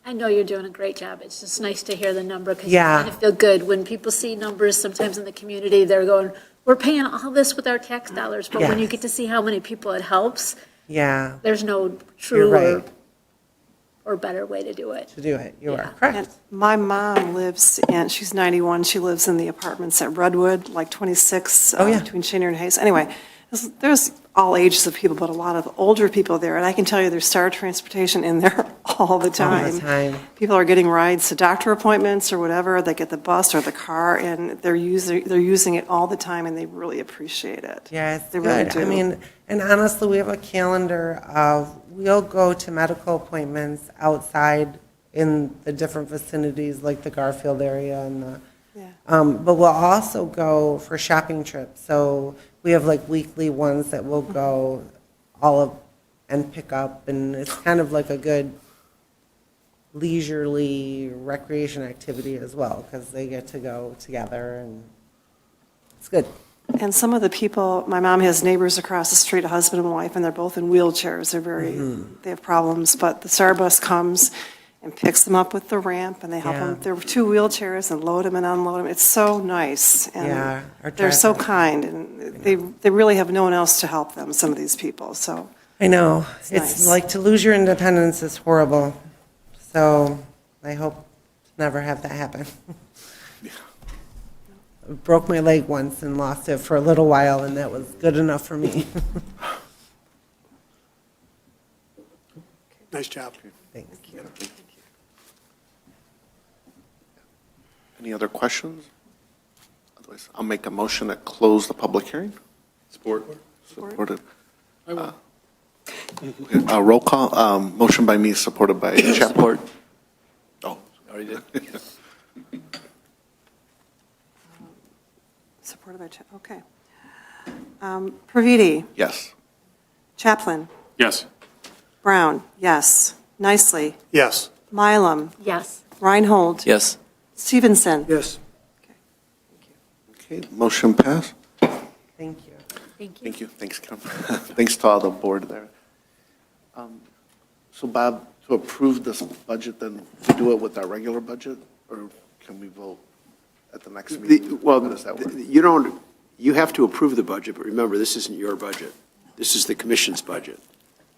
I know you're doing a great job. It's just nice to hear the number because Yeah. you kind of feel good. When people see numbers sometimes in the community, they're going, we're paying all this with our tax dollars. But when you Yes. get to see how many people it helps, Yeah, there's no you're true right or better way to do it. to do it. You Yeah. are correct. And my mom lives in, she's 91, she lives in the apartments at Redwood, like 26, Oh, yeah. between Chenier and Hayes. Anyway, there's all ages of people, but a lot of older people there, and I can tell you there's Star Transportation in there all the time. All the time. People are getting rides to doctor appointments or whatever, they get the bus or the car, and they're using it all the time, and they really appreciate it. Yeah, it's They really good. do. I mean, and honestly, we have a calendar of, we'll go to medical appointments outside in the different vicinities, like the Garfield area and the, Yeah. but we'll also go for shopping trips. So we have like weekly ones that we'll go and pick up, and it's kind of like a good leisurely recreation activity as well, because they get to go together, and it's good. And some of the people, my mom has neighbors across the street, a husband and wife, and they're both in wheelchairs. They have problems, but the STAR bus comes and picks them up with the ramp, and they help Yeah. them. There were 2 wheelchairs and load them and unload them. It's so nice. And Yeah, our they're so driver- kind, and they really have no one else to help them, some of these people, so. I know. It's It's nice. like to lose your independence is horrible. So I hope to never have that happen. I broke my leg once and lost it for a little while, and that was good enough for me. Nice job. Thank you. Any other questions? Otherwise, I'll make a motion to close the public hearing. Support? Supported. I will. Okay, roll call, motion by me, supported by Chapman. Support. Oh, Already did. Supported by, okay. Praviti, yes. Chaplin, Yes. Brown, yes. Nicely, Yes. Mylum, Yes. Reinhold, Yes. Stevenson. Yes. Okay, motion passed. Thank you. Thank you. Thank you, thanks, Kim. Thanks to all the board there. So Bob, to approve this budget, then we do it with our regular budget, or can we vote at the next meeting? Well, How does that work? you have to approve the budget, but remember, this isn't your budget. This is the commission's budget.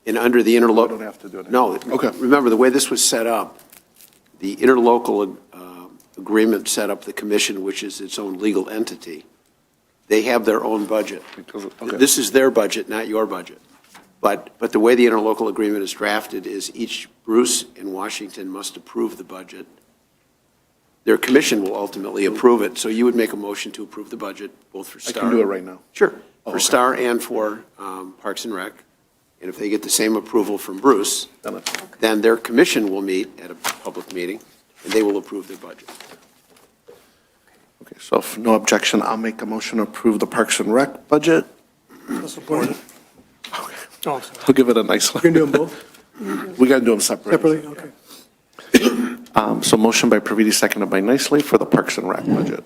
And under the interlocal. I don't have to do it. No. Okay. Remember, the way this was set up, the interlocal agreement set up the commission, which is its own legal entity. They have their own budget. Okay. This is their budget, not your budget. But the way the interlocal agreement is drafted is each Bruce in Washington must approve the budget their commission will ultimately approve it. So you would make a motion to approve the budget, both for I Star. can do it right now. Sure, Oh, for okay. Star and for Parks and Rec. And if they get the same approval from Bruce, Done it. then their commission will meet at a public meeting, and they will approve their budget. Okay, so if no objection, I'll make a motion to approve the Parks and Rec budget. Support it. Oh, sorry. I'll give it a nice look. You're going to do them both We got to do them separately. separately? Okay. So motion by Praviti, seconded by Nicely for the Parks and Rec budget.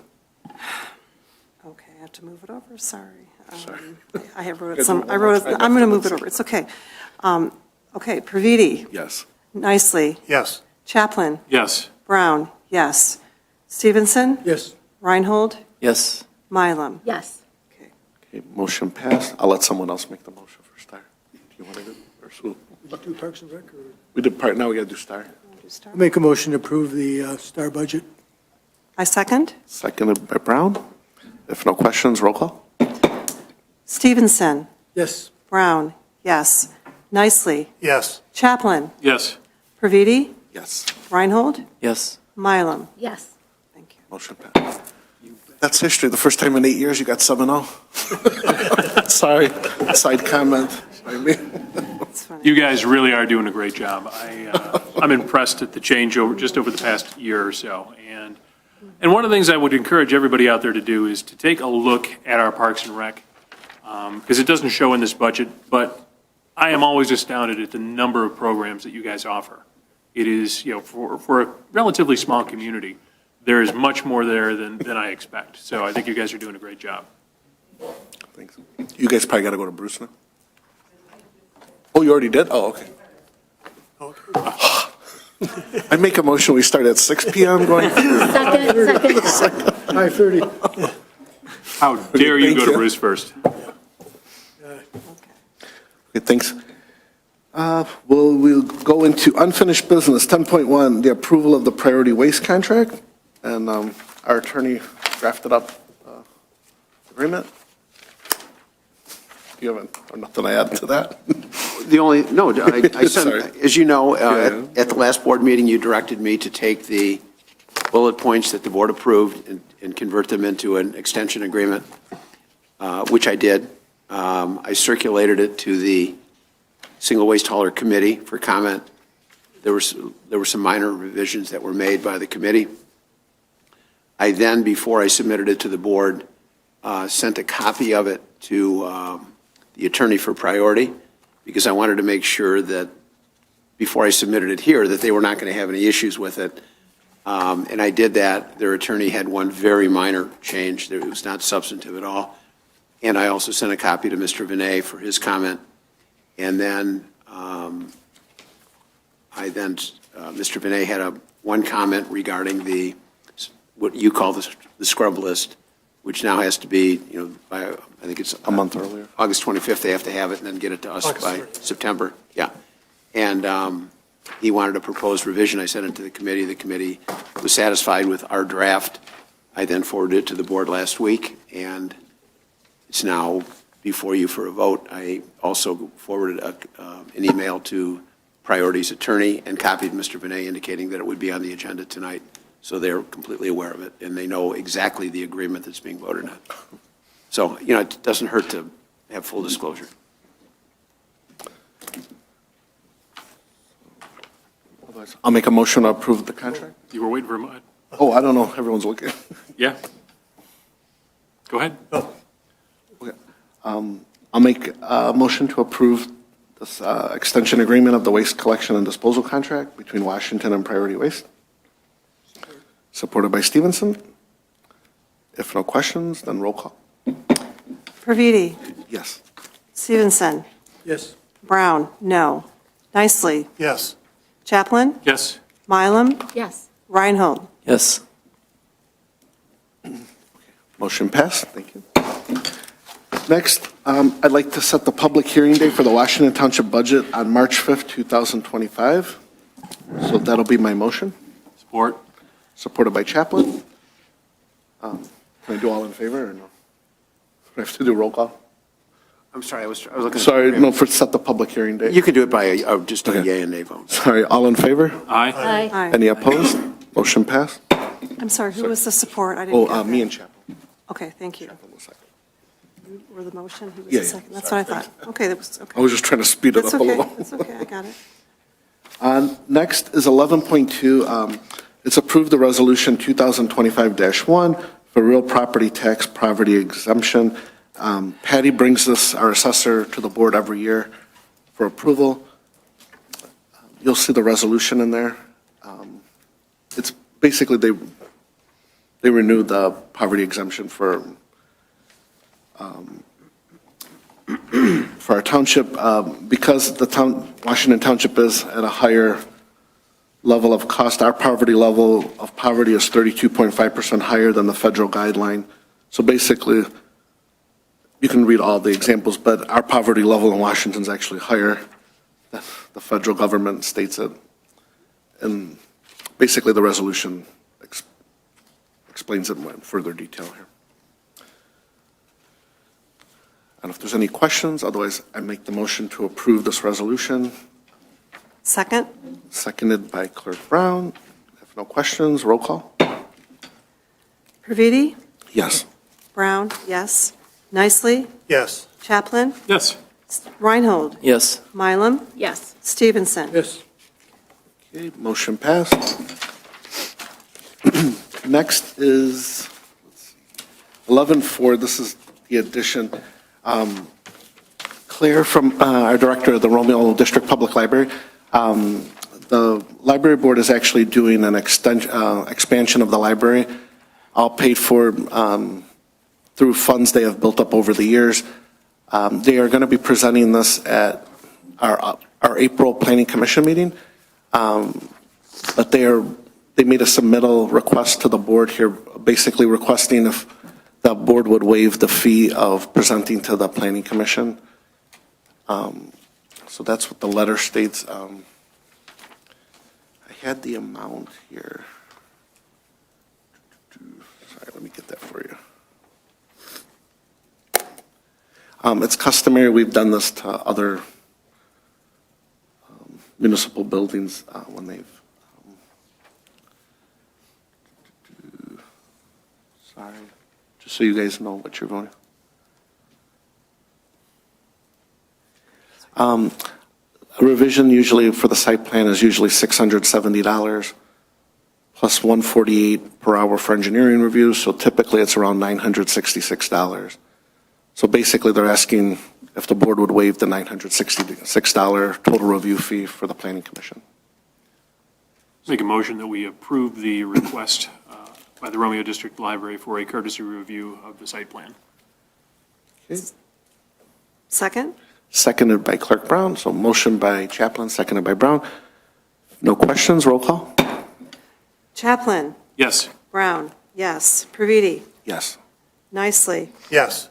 Okay, I have to move it over, sorry. Sorry. I have wrote Gotta it some, do I one wrote more it, time I'm going to after move it this. over, it's okay. Okay, Praviti, Yes. Nicely, Yes. Chaplin, Yes. Brown, yes. Stevenson, Yes. Reinhold, Yes. Mylum. Yes. Okay, motion passed. I'll let someone else make the motion for Star. Do you want to do, or Sue? Did you do Parks and Rec, or? We did part, now we got to do Star. I'll make a motion to approve the Star budget. I second. Seconded by Brown. If no questions, roll call. Stevenson, Yes. Brown, yes. Nicely, Yes. Chaplin, Yes. Praviti, Yes, Reinhold, Yes. Mylum. Yes. Thank you. motion passed. That's history. The first time in 8 years you got 7-0. Sorry, side comment. I mean, That's funny. You guys really are doing a great job. I'm impressed at the change just over the past year or so. And one of the things I would encourage everybody out there to do is to take a look at our Parks and Rec, because it doesn't show in this budget, but I am always astounded at the number of programs that you guys offer. It is, for a relatively small community, there is much more there than I expect. So I think you guys are doing a great job. thanks. You guys probably got to go to Bruce now. Oh, you already did? Oh, okay. I make a motion, we start at 6 PM going. Second. 5:30. How dare you Thank go to you. Bruce first? Okay, thanks. We'll go into unfinished business, 10.1, the approval of the priority waste contract. And our attorney drafted up agreement. Do you have nothing to add to that? I Sorry. sent, as you know, Yeah. at the last board meeting, you directed me to take the bullet points that the board approved and convert them into an extension agreement, which I did. I circulated it to the Single Waste Hauler Committee for comment. There were some minor revisions that were made by the committee. I then, before I submitted it to the board, sent a copy of it to the attorney for priority, because I wanted to make sure that before I submitted it here, that they were not going to have any issues with it. And I did that. Their attorney had one very minor change. It was not substantive at all. And I also sent a copy to Mr. Vinay for his comment. And then Mr. Vinay had one comment regarding what you call the scrub list, which now has to be, by, I think it's A month earlier. August 25th, they have to have it and then get it to us August by 30th. September. Yeah. And he wanted a proposed revision. I sent it to the committee. The committee was satisfied with our draft. I then forwarded it to the board last week, and it's now before you for a vote. I also forwarded an email to Priority's attorney and copied Mr. Vinay indicating that it would be on the agenda tonight. So they're completely aware of it, and they know exactly the agreement that's being voted on. So, it doesn't hurt to have full disclosure. I'll make a motion to approve the contract. You were waiting for a moment. Oh, I don't know, everyone's looking. Yeah. Go ahead. I'll make a motion to approve this extension agreement of the waste collection and disposal contract between Washington and Priority Waste. Supported by Stevenson. If no questions, then roll call. Praviti, Yes. Stevenson, Yes. Brown, no. Nicely, Yes. Chaplin, Yes. Mylum, Yes. Reinhold. Yes. Motion passed. Thank you. Next, I'd like to set the public hearing date for the Washington Township budget on March 5th, 2025. So that'll be my motion, Support. supported by Chaplin. Can I do all in favor or no? Do I have to do roll call? I'm sorry, I was looking at. Sorry, no, for set the public hearing date. You can do it by just a Okay. yea and nay vote. Sorry, all in favor? Aye. Aye. Aye. Any opposed? Motion passed. I'm sorry, who was the support? I didn't get that. Me and Chapel. Okay, thank you. Chapel was second. You were the motion, he was Yeah, the yeah, second. That's sorry, what I thought. Okay, that was, I okay. was just trying to speed it That's up a okay, little. that's okay, I got it. Next is 11.2. It's approved the resolution 2025-1 for real property tax poverty exemption. Patty brings this, our assessor, to the board every year for approval. You'll see the resolution in there. It's basically, they renewed the poverty exemption for our township, because Washington Township is at a higher level of cost. Our poverty level of poverty is 32.5% higher than the federal guideline. So basically, you can read all the examples, but our poverty level in Washington is actually higher than the federal government states it. And basically, the resolution explains it in further detail here. I don't know if there's any questions. Otherwise, I make the motion to approve this resolution. Second? Seconded by Clerk Brown. If no questions, roll call. Previti? Yes. Brown, yes. Nicely? Yes. Chaplin? Yes. Reinhold? Yes. Mylum? Yes. Stevenson? Yes. Okay, motion passed. Next is 11.4. This is the addition. Claire, from our director of the Romeo District Public Library, the library board is actually doing an expansion of the library, all paid for through funds they have built up over the years. They are going to be presenting this at our April Planning Commission meeting, but they made a submittal request to the board here, basically requesting if the board would waive the fee of presenting to the Planning Commission. So that's what the letter states. I had the amount here. Sorry, let me get that for you. It's customary, we've done this to other municipal buildings when they've, sorry, just so you guys know what you're voting. A revision usually for the site plan is usually $670 plus $148 per hour for engineering reviews, so typically it's around $966. So basically they're asking if the board would waive the $966 total review fee for the Planning Commission. Make a motion that we approve the request by the Romeo District Library for a courtesy review of the site plan. Okay. Second? Seconded by Clerk Brown, so motion by Chaplin, seconded by Brown. No questions, roll call? Chaplin? Yes. Brown, yes. Previti? Yes. Nicely. Yes.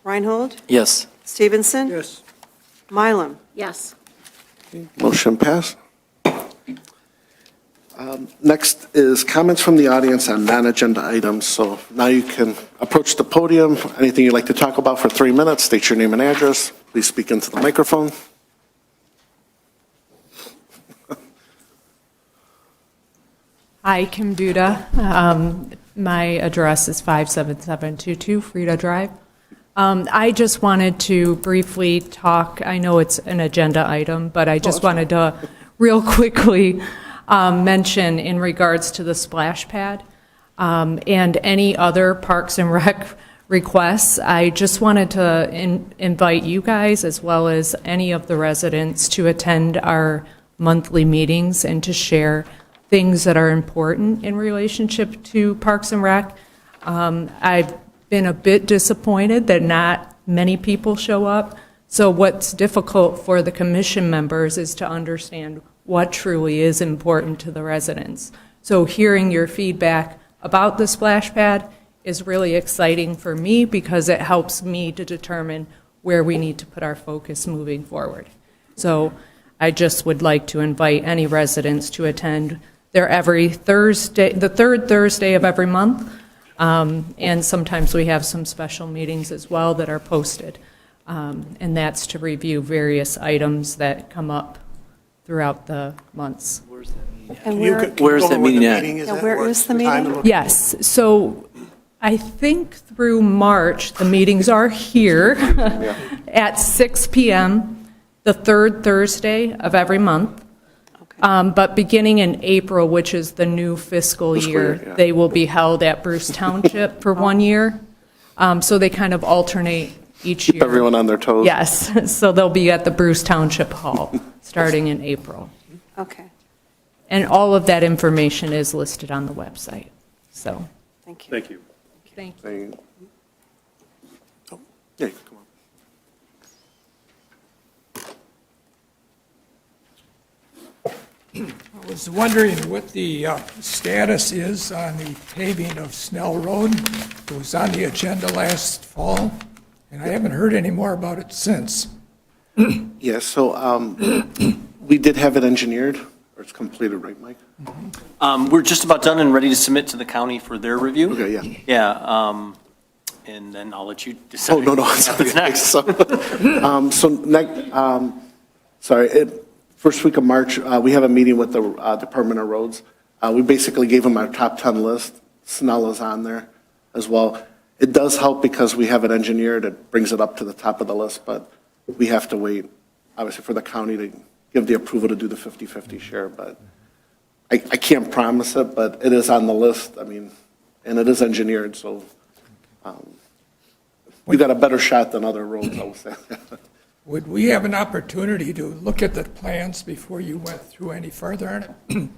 Reinhold? Yes. Stevenson? Yes. Mylum? Yes. Motion passed. Next is comments from the audience on non-agenda items. So now you can approach the podium. Anything you'd like to talk about for 3 minutes, state your name and address. Please speak into the microphone. Hi, Kim Duda. My address is 57722 Frida Drive. I just wanted to briefly talk, I know it's an agenda item, but I just wanted to real quickly mention in regards to the splash pad and any other Parks and Rec requests. I just wanted to invite you guys, as well as any of the residents, to attend our monthly meetings and to share things that are important in relationship to Parks and Rec. I've been a bit disappointed that not many people show up. So what's difficult for the commission members is to understand what truly is important to the residents. So hearing your feedback about the splash pad is really exciting for me because it helps me to determine where we need to put our focus moving forward. So I just would like to invite any residents to attend. They're every Thursday, the third Thursday of every month, and sometimes we have some special meetings as well that are posted. And that's to review various items that come up throughout the months. And Where's that meeting at? Yeah, where is the meeting? Yes, so I think through March, the meetings are here at 6 PM, the third Thursday of every month. But beginning in April, which is the new fiscal year, yeah. they will be held at Bruce Township for 1 year. So they kind of alternate each year. Everyone on their toes. Yes, so they'll be at the Bruce Township Hall, starting in April. Okay, And all of that information is listed on the website, so, thank you. Thank you. thank you. They- Oh, yeah, come on. I was wondering what the status is on the paving of Snell Road. It was on the agenda last fall, and I haven't heard any more about it since. Yeah, so we did have it engineered, or it's completed, right, Mike? We're just about done and ready to submit to the county for their review. Okay, yeah. Yeah, and then I'll let you decide. Oh, no, no. what happens next. First week of March, we have a meeting with the Department of Roads. We basically gave them our top 10 list. Snell is on there as well. It does help because we have it engineered. It brings it up to the top of the list, but we have to wait, obviously, for the county to give the approval to do the 50/50 share. But I can't promise it, but it is on the list. I mean, and it is engineered, so we got a better shot than other roads, I would say. Would we have an opportunity to look at the plans before you went through any further on it?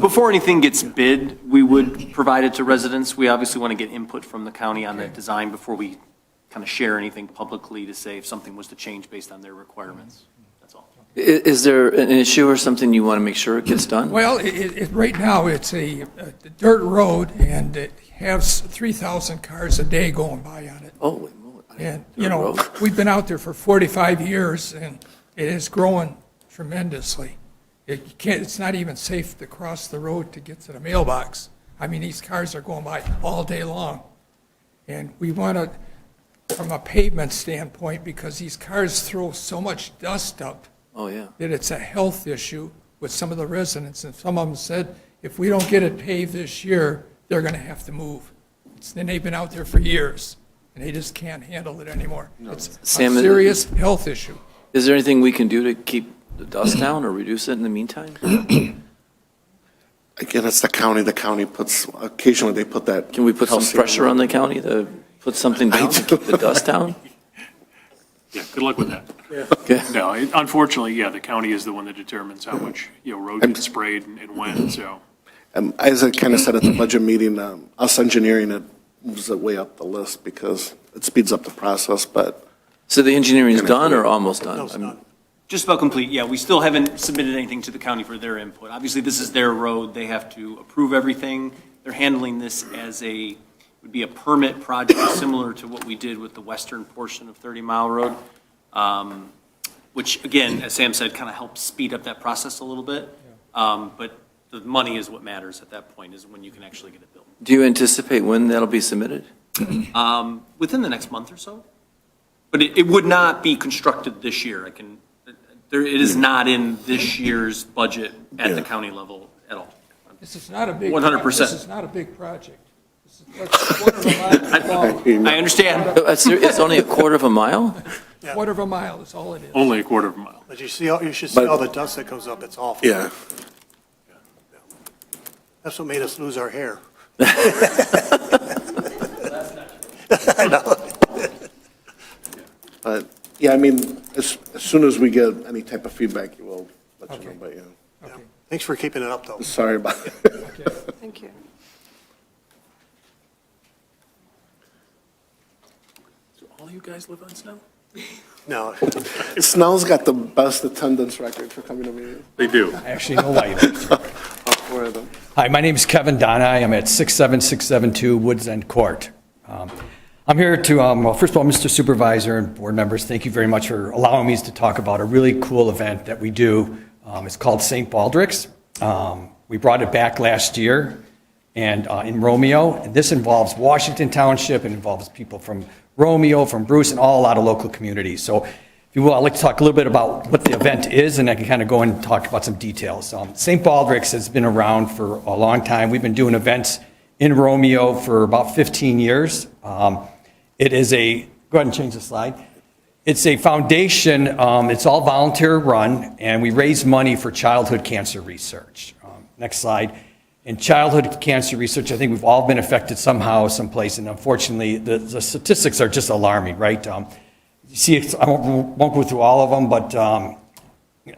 Before anything gets bid, we would provide it to residents. We obviously want to get input from the county on that design before we kind of share anything publicly to say if something was to change based on their requirements. That's all. Is there an issue or something you want to make sure it gets done? Well, right now, it's a dirt road, and it has 3,000 cars a day going by on it. Oh, wait, And, you know, we've been out there for 45 years, and it is growing tremendously. It's not even safe to cross the road to get to the mailbox. I mean, these cars are going by all day long. And we want to, from a pavement standpoint, because these cars throw so much dust up, Oh, yeah. that it's a health issue with some of the residents. And some of them said, if we don't get it paved this year, they're going to have to move. And they've been out there for years, and they just can't handle it anymore. It's Sam, a serious health issue. Is there anything we can do to keep the dust down or reduce it in the meantime? Again, it's the county. The county puts, occasionally they put that. Can we put some calcium- pressure on the county to put something down to keep the dust down? Yeah, good luck with that. Okay. No, unfortunately, yeah, the county is the one that determines how much, road gets sprayed and when, so. As I kind of said at the budget meeting, us engineering it moves it way up the list because it speeds up the process, but So the engineering's done or almost done? No, it's not. Just about complete, yeah. We still haven't submitted anything to the county for their input. Obviously, this is their road. They have to approve everything. They're handling this as would be a permit project similar to what we did with the western portion of 30 Mile Road, which, again, as Sam said, kind of helps speed up that process a little bit. But the money is what matters at that point, is when you can actually get it built. Do you anticipate when that'll be submitted? Within the next month or so. But it would not be constructed this year. It is not in this year's budget at the county level at all. This is not a big. 100%. This is not a big project. This is like a quarter of a mile. I understand. It's only a quarter of a mile? Quarter of a mile is all it is. Only a quarter of a mile. But you should see all the dust that comes up, it's awful. yeah. That's what made us lose our hair. But, yeah, I mean, as soon as we get any type of feedback, we'll let you know, but, yeah. Yeah. Thanks for keeping it up, though. Sorry about it. Thank you. So all you guys live on Snow? No, Snell's got the best attendance record for coming to meetings. They do. I actually know why. All four of them. Hi, my name is Kevin Donai. I'm at 67672 Woods End Court. I'm here to, well, first of all, Mr. Supervisor and board members, thank you very much for allowing me to talk about a really cool event that we do. It's called St. Baldrick's. We brought it back last year and in Romeo. And this involves Washington Township. It involves people from Romeo, from Bruce, and a lot of local communities. So if you will, I'd like to talk a little bit about what the event is, and I can kind of go and talk about some details. St. Baldrick's has been around for a long time. We've been doing events in Romeo for about 15 years. It is a, go ahead and change the slide. It's a foundation, it's all volunteer run, and we raise money for childhood cancer research. Next slide. In childhood cancer research, I think we've all been affected somehow, someplace, and unfortunately, the statistics are just alarming, right? You see, I won't go through all of them, but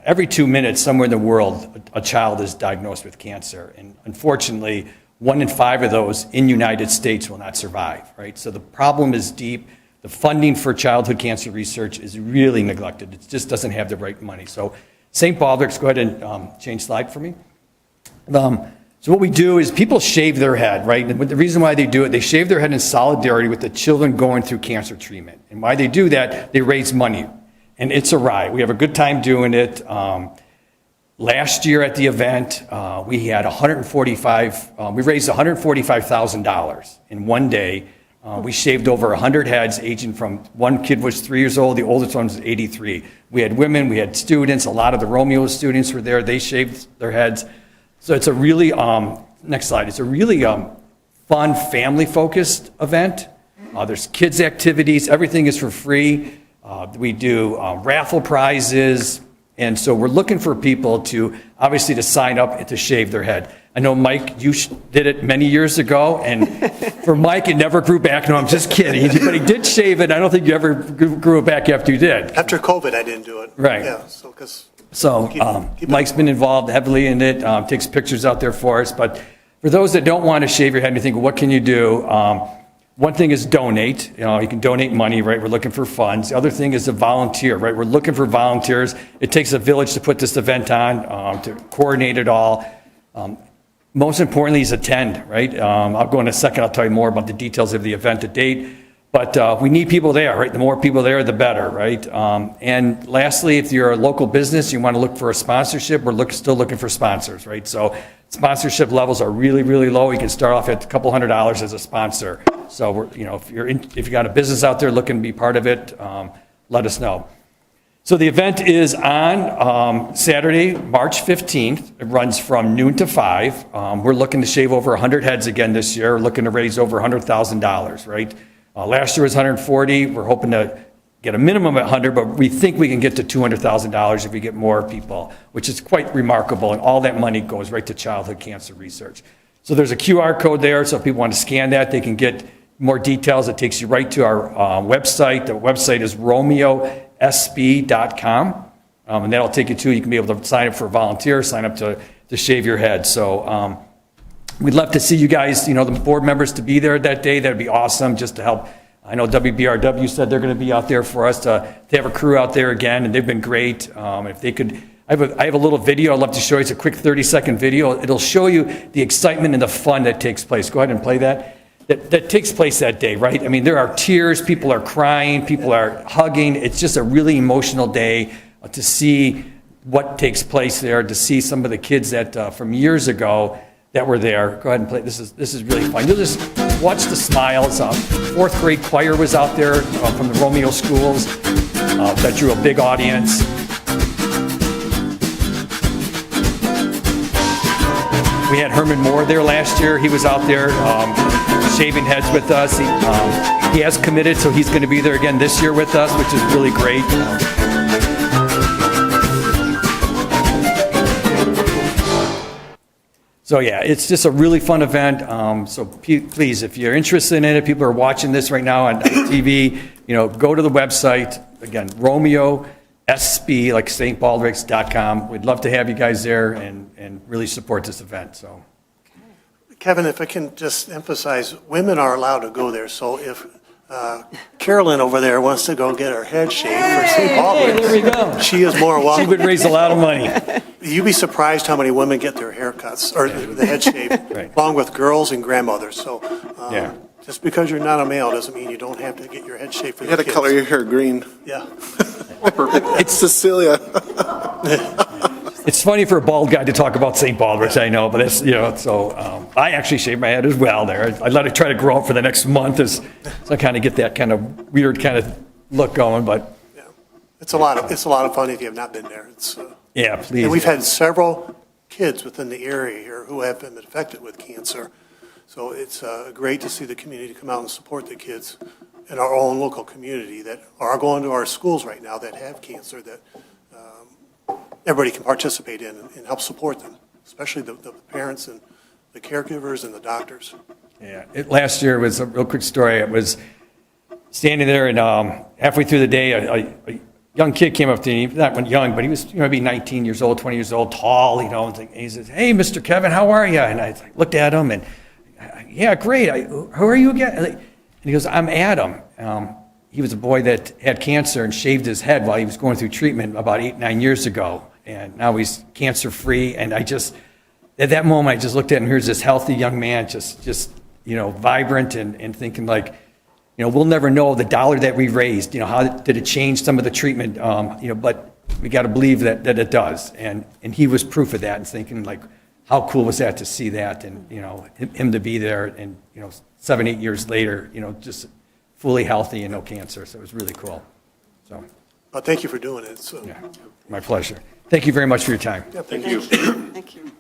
every 2 minutes, somewhere in the world, a child is diagnosed with cancer. And unfortunately, 1 in 5 of those in the United States will not survive, right? So the problem is deep. The funding for childhood cancer research is really neglected. It just doesn't have the right money. So St. Baldrick's, go ahead and change slide for me. So what we do is people shave their head, right? And the reason why they do it, they shave their head in solidarity with the children going through cancer treatment. And why they do that, they raise money. And it's a riot. We have a good time doing it. Last year at the event, we had we raised $145,000 in one day. We shaved over 100 heads, aging from, one kid was 3 years old, the oldest one was 83. We had women, we had students, a lot of the Romeo students were there, they shaved their heads. So it's a really, next slide, it's a really fun, family-focused event. There's kids' activities, everything is for free. We do raffle prizes, and so we're looking for people to, obviously, to sign up and to shave their head. I know, Mike, you did it many years ago, and for Mike, it never grew back. No, I'm just kidding. But he did shave it. I don't think you ever grew it back after you did. After COVID, I didn't do it. Right. Yeah, so, because. So Mike's been involved heavily in it, takes pictures out there for us. But for those that don't want to shave your head and you think, well, what can you do? One thing is donate. You can donate money, right? We're looking for funds. The other thing is to volunteer, right? We're looking for volunteers. It takes a village to put this event on, to coordinate it all. Most importantly is attend, right? I'll go in a second. I'll tell you more about the details of the event, the date. But we need people there, right? The more people there, the better, right? And lastly, if you're a local business, you want to look for a sponsorship, we're still looking for sponsors, right? So sponsorship levels are really, really low. You can start off at a couple $100s as a sponsor. So if you got a business out there looking to be part of it, let us know. So the event is on Saturday, March 15th. It runs from noon to 5. We're looking to shave over 100 heads again this year. We're looking to raise over $100,000, right? Last year was 140. We're hoping to get a minimum of 100, but we think we can get to $200,000 if we get more people, which is quite remarkable. And all that money goes right to childhood cancer research. So there's a QR code there, so if people want to scan that, they can get more details. It takes you right to our website. The website is romeosb.com, and that'll take you to, you can be able to sign up for a volunteer, sign up to shave your head. So we'd love to see you guys, the board members to be there that day. That'd be awesome, just to help. I know WBRW said they're going to be out there for us to have a crew out there again, and they've been great. If they could, I have a little video I'd love to show you. It's a quick 30-second video. It'll show you the excitement and the fun that takes place. Go ahead and play that. That takes place that day, right? I mean, there are tears, people are crying, people are hugging. It's just a really emotional day to see what takes place there, to see some of the kids that from years ago that were there. Go ahead and play. This is really fun. You'll just watch the smiles. Fourth grade choir was out there from the Romeo schools. That drew a big audience. We had Herman Moore there last year. He was out there shaving heads with us. He has committed, so he's going to be there again this year with us, which is really great. So yeah, it's just a really fun event. So please, if you're interested in it, people are watching this right now on TV, go to the website. Again, RomeoSB, like stbaldricks.com. We'd love to have you guys there and really support this event. So, Kevin, if I can just emphasize, women are allowed to go there. So if Carolyn over there wants to go get her head shaved for St. Baldrick's, there we go. She is more welcome. She would raise a lot of money. You'd be surprised how many women get their haircuts or the head shaved, Right. along with girls and grandmothers. So Yeah. just because you're not a male doesn't mean you don't have to get your head shaved for You your got to kids. color your hair green. Yeah. It's Cecilia. It's funny for a bald guy to talk about St. Baldrick's, I know, but it's, so I actually shave my head as well there. I let it try to grow up for the next month so I kind of get that kind of weird kind of look going, but It's a lot of fun if you have not been there. Yeah, please. And we've had several kids within the area here who have been affected with cancer. So it's great to see the community come out and support the kids in our own local community that are going to our schools right now that have cancer, that everybody can participate in and help support them, especially the parents and the caregivers and the doctors. Yeah, last year was a real quick story. It was standing there, and halfway through the day, a young kid came up to me, not young, but he was maybe 19 years old, 20 years old, tall, and he says, "Hey, Mr. Kevin, how are you?" And I looked at him, and yeah, great. Who are you again? And he goes, "I'm Adam." He was a boy that had cancer and shaved his head while he was going through treatment about 8-9 years ago, and now he's cancer-free. And at that moment, I just looked at him. Here's this healthy young man, just vibrant and thinking like, we'll never know the dollar that we raised. How did it change some of the treatment? But we got to believe that it does. And he was proof of that, and thinking like, how cool was that to see that, and him to be there, and 7-8 years later, just fully healthy and no cancer. So it was really cool. So. Thank you for doing it. Yeah, my pleasure. Thank you very much for your time. Yeah, thank you. Thank you.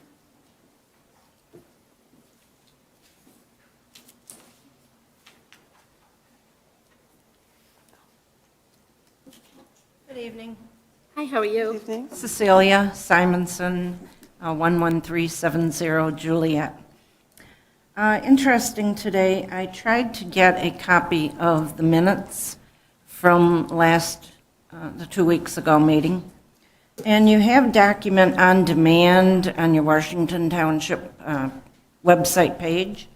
Good evening. Hi, how are you? Evening. Cecilia Simonson, 11370 Juliet. Interesting today, I tried to get a copy of the minutes from the 2 weeks ago meeting, and you have document on demand on your Washington Township website page.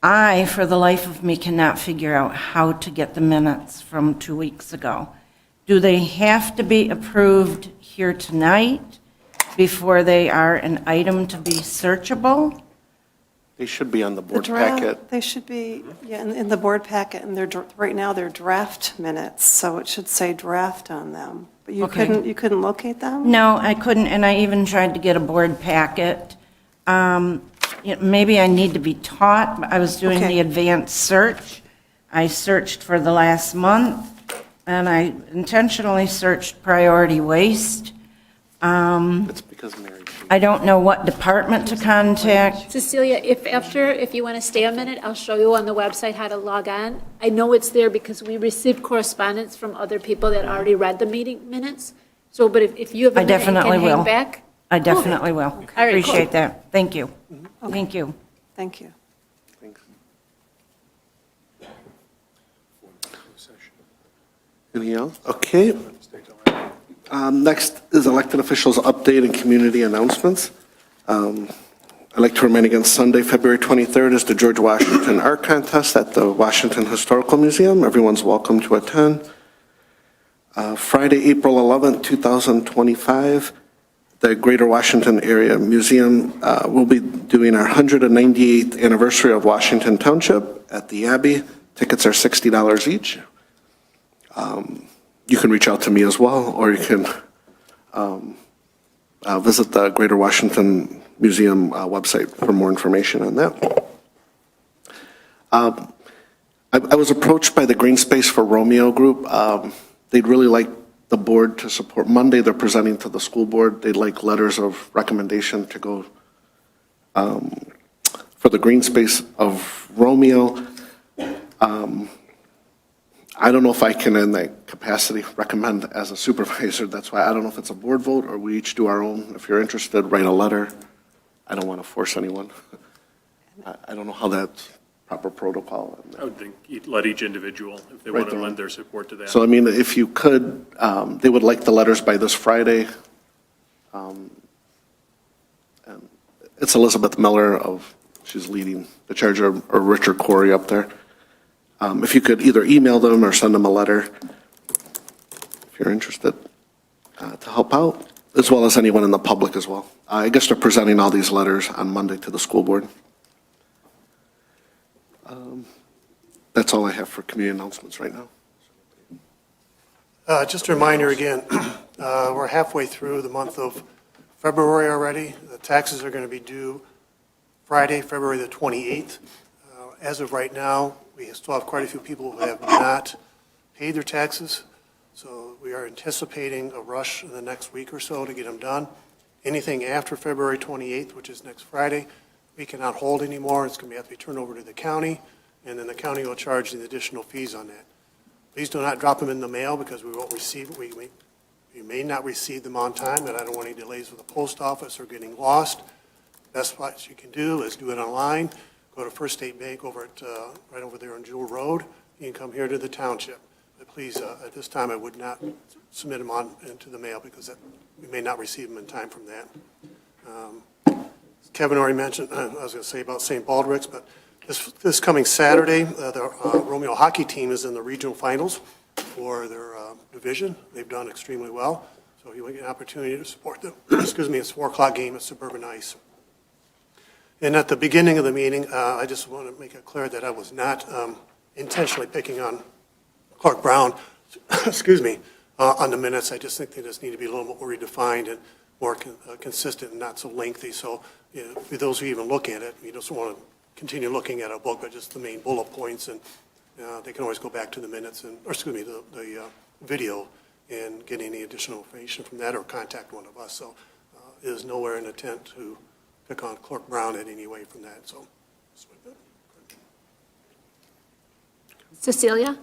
I, for the life of me, cannot figure out how to get the minutes from 2 weeks ago. Do they have to be approved here tonight before they are an item to be searchable? They should be on the The board draft, packet. they should be, in the board packet, and right now they're draft minutes, so it should say draft on them. But you Okay. couldn't locate them? No, I couldn't, and I even tried to get a board packet. Maybe I need to be taught. I was doing Okay. the advanced search. I searched for the last month, and I intentionally searched priority waste. It's because Mary. I don't know what department to contact. Cecilia, if you want to stay a minute, I'll show you on the website how to log on. I know it's there because we received correspondence from other people that already read the meeting minutes. So, but if you have a I minute and definitely can hang will. back. I definitely will. All right, cool. Appreciate that. Thank you. Thank you. Thank you. Thanks. Anything else? Okay. Next is elected officials' update and community announcements. I'd like to remind again, Sunday, February 23rd is the George Washington Art Contest at the Washington Historical Museum. Everyone's welcome to attend. Friday, April 11th, 2025, the Greater Washington Area Museum will be doing our 198th anniversary of Washington Township at the Abbey. Tickets are $60 each. You can reach out to me as well, or you can visit the Greater Washington Museum website for more information on that. I was approached by the Green Space for Romeo group. They'd really like the board to support. Monday, they're presenting to the school board. They'd like letters of recommendation to go for the Green Space of Romeo. I don't know if I can, in that capacity, recommend as a supervisor. That's why I don't know if it's a board vote or we each do our own. If you're interested, write a letter. I don't want to force anyone. I don't know how that's proper protocol. I would think let each individual, if they Right want to there. lend their support to that. So, I mean, if you could, they would like the letters by this Friday. And it's Elizabeth Miller she's leading the charge, or Richard Corey up there. If you could either email them or send them a letter, if you're interested, to help out, as well as anyone in the public as well. I guess they're presenting all these letters on Monday to the school board. That's all I have for community announcements right now. Just a reminder again, we're halfway through the month of February already. The taxes are going to be due Friday, February the 28th. As of right now, we still have quite a few people who have not paid their taxes. So we are anticipating a rush in the next week or so to get them done. Anything after February 28th, which is next Friday, we cannot hold anymore. It's going to have to be turned over to the county, and then the county will charge the additional fees on that. Please do not drop them in the mail because we won't receive, we may not receive them on time, and I don't want any delays with the post office or getting lost. Best what you can do is do it online. Go to First State Bank over at, right over there on Jewel Road. You can come here to the township. But please, at this time, I would not submit them on into the mail because we may not receive them in time from that. Kevin already mentioned, I was going to say about St. Baldrick's, but this coming Saturday, the Romeo hockey team is in the regional finals for their division. They've done extremely well. So you will get an opportunity to support them. Excuse me, it's a 4 o'clock game at Suburban Ice. And at the beginning of the meeting, I just want to make it clear that I was not intentionally picking on Clark Brown, excuse me, on the minutes. I just think they just need to be a little more redefined and more consistent and not so lengthy. So for those who even look at it, you just want to continue looking at a book, but just the main bullet points, and they can always go back to the minutes and, or excuse me, the video and get any additional information from that or contact one of us. So it is nowhere an intent to pick on Clark Brown in any way from that. So. Cecilia,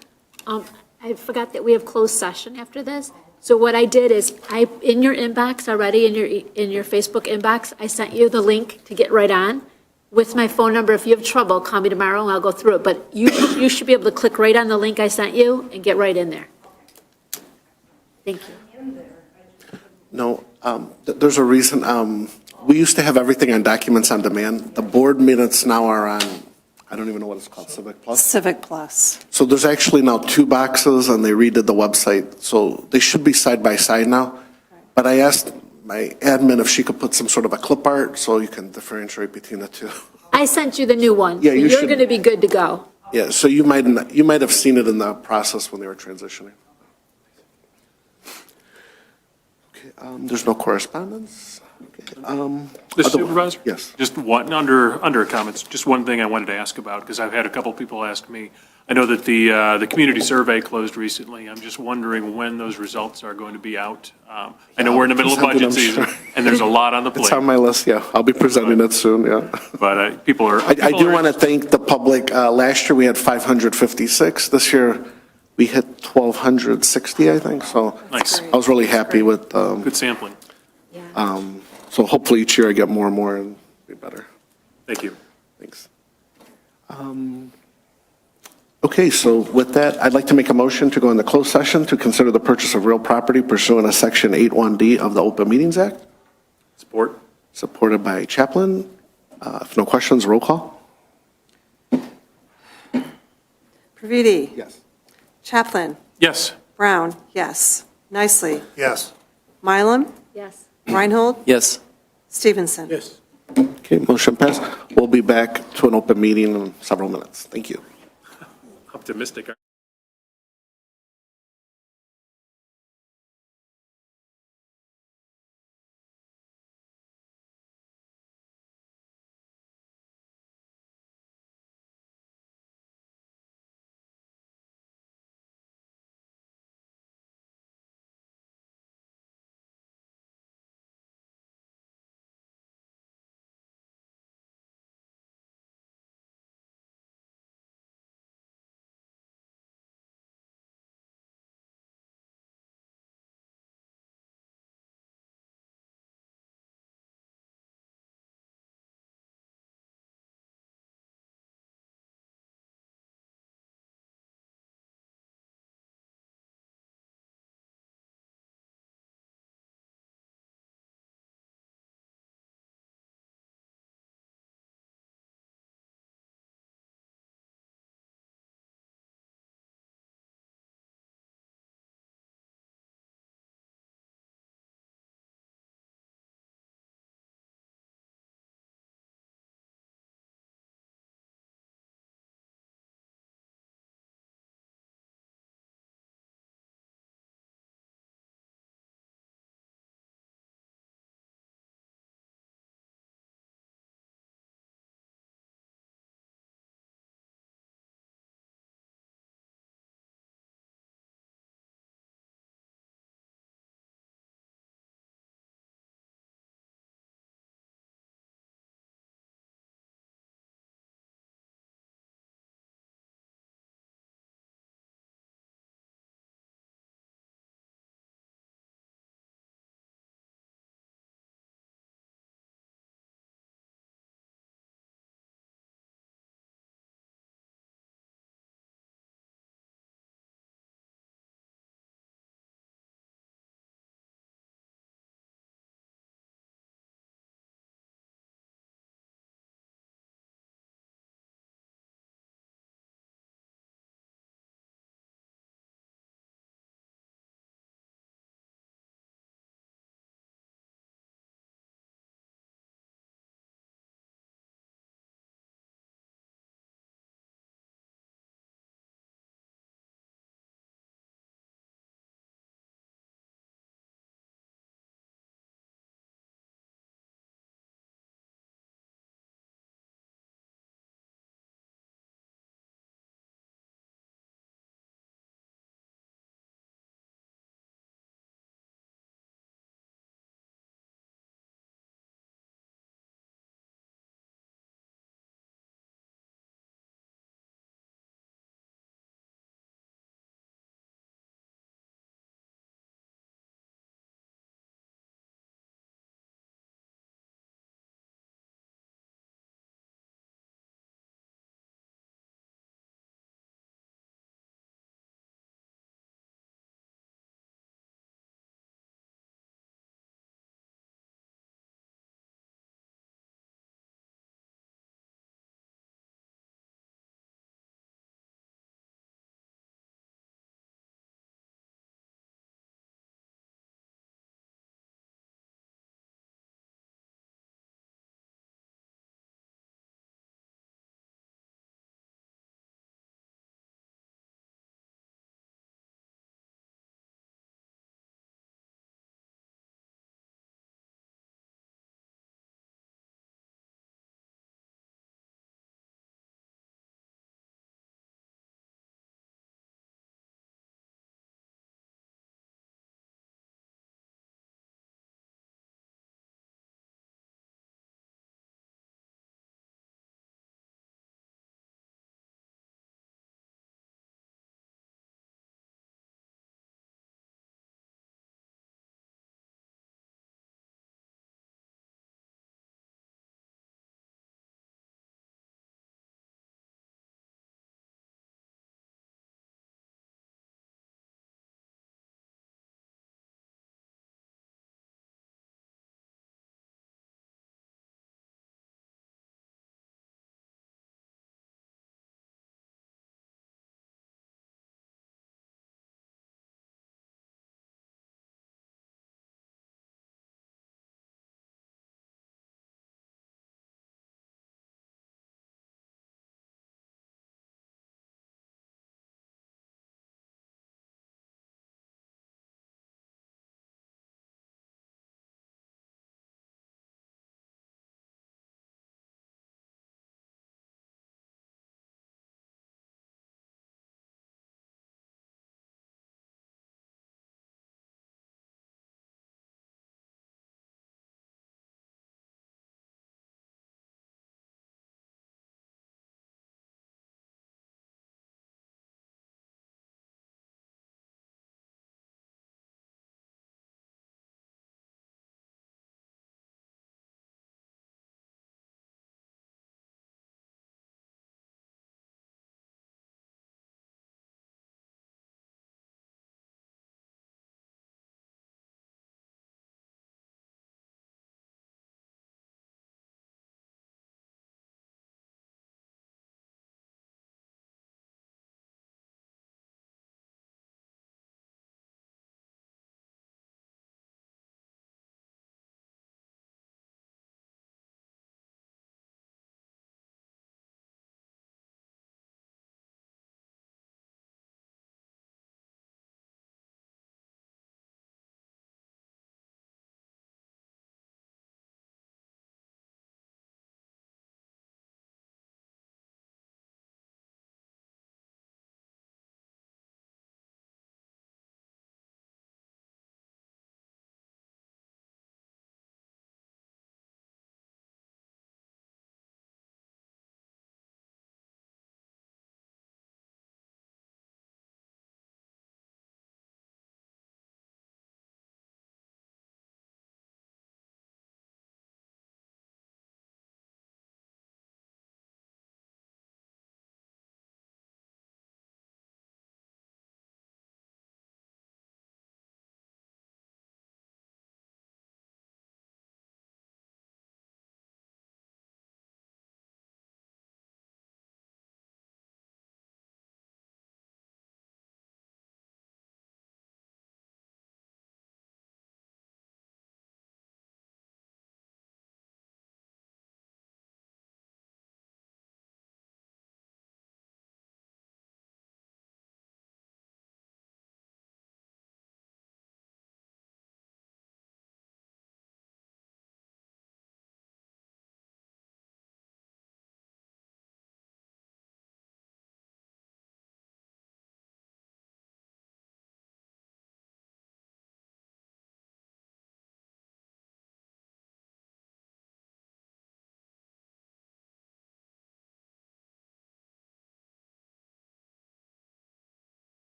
I forgot that we have closed session after this. So what I did is in your inbox already, in your Facebook inbox, I sent you the link to get right on with my phone number. If you have trouble, call me tomorrow and I'll go through it. But you should be able to click right on the link I sent you and get right in there. Thank you. No, there's a reason. We used to have everything on documents on demand. The board minutes now are on, I don't even know what it's called, Civic Plus? Civic Plus. So there's actually now 2 boxes, and they redid the website. So they should be side by side now. But I asked my admin if she could put some sort of a clip art so you can differentiate between the two. I sent you the new one. Yeah, so you you're should- going to be good to go. Yeah, so you might have seen it in the process when they were transitioning. Okay, there's no correspondence. Okay, Mr. Supervisor? Yes. Just one, under comments, just one thing I wanted to ask about, because I've had a couple people ask me. I know that the community survey closed recently. I'm just wondering when those results are going to be out. I know we're in the middle of Presented, budget I'm season, sure. and there's a lot on the It's on plate. my list, yeah. I'll be presenting it soon, yeah. But people are. I people do are- want to thank the public. Last year, we had 556. This year, we hit 1,260, I think, so. Nice. I was really happy with, Good sampling. so hopefully each year I get more and more and be better. Thank you. Thanks. Okay, so with that, I'd like to make a motion to go into closed session to consider the purchase of real property pursuant to Section 81D of the Open Meetings Act. Support? Supported by Chaplin. If no questions, roll call. Previti. Yes. Chaplin. Yes. Brown. Yes. Nicely. Yes. Mylum. Yes. Reinhold. Yes. Stevenson. Yes. Okay, motion passed. We'll be back to an open meeting in several minutes. Thank you. Optimistic.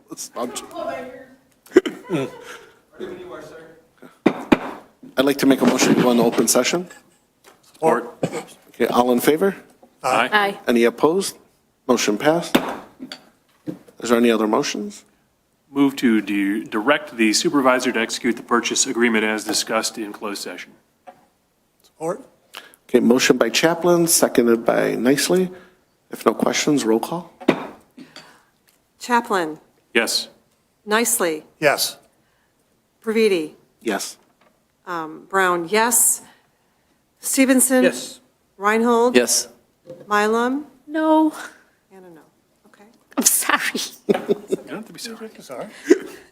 Let's launch. I'd like to make a motion to go into open session. Support. Okay, all in favor? Aye. Any opposed? Motion passed. Is there any other motions? Move to direct the supervisor to execute the purchase agreement as discussed in closed session. Support. Okay, motion by Chaplin, seconded by Nicely. If no questions, roll call. Chaplin, Yes. Nicely, Yes. Praviti, Yes. Brown, yes. Stevenson? Yes. Reinhold? Yes. Mylum? No, And a no. Okay. I'm sorry. You don't have to be sorry. Sorry.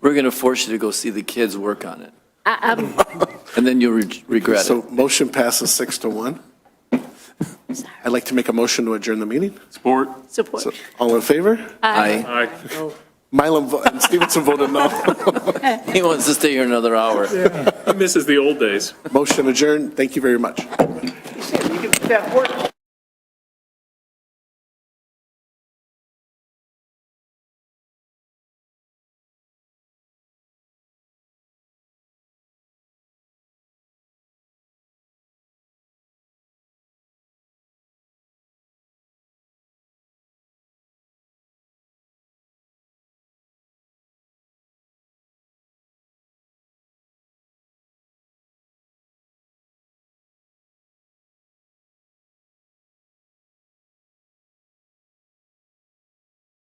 We're going to force you to go see the kids work on it, I'm and then you'll regret So it. motion passes 6-1. I'd like to make a motion to adjourn the meeting. Support. support. So, all in favor? Aye. Aye. Mylum and Stevenson voted no. He wants to stay here another hour. He misses the old days. Motion adjourned. Thank you very much. You can that work.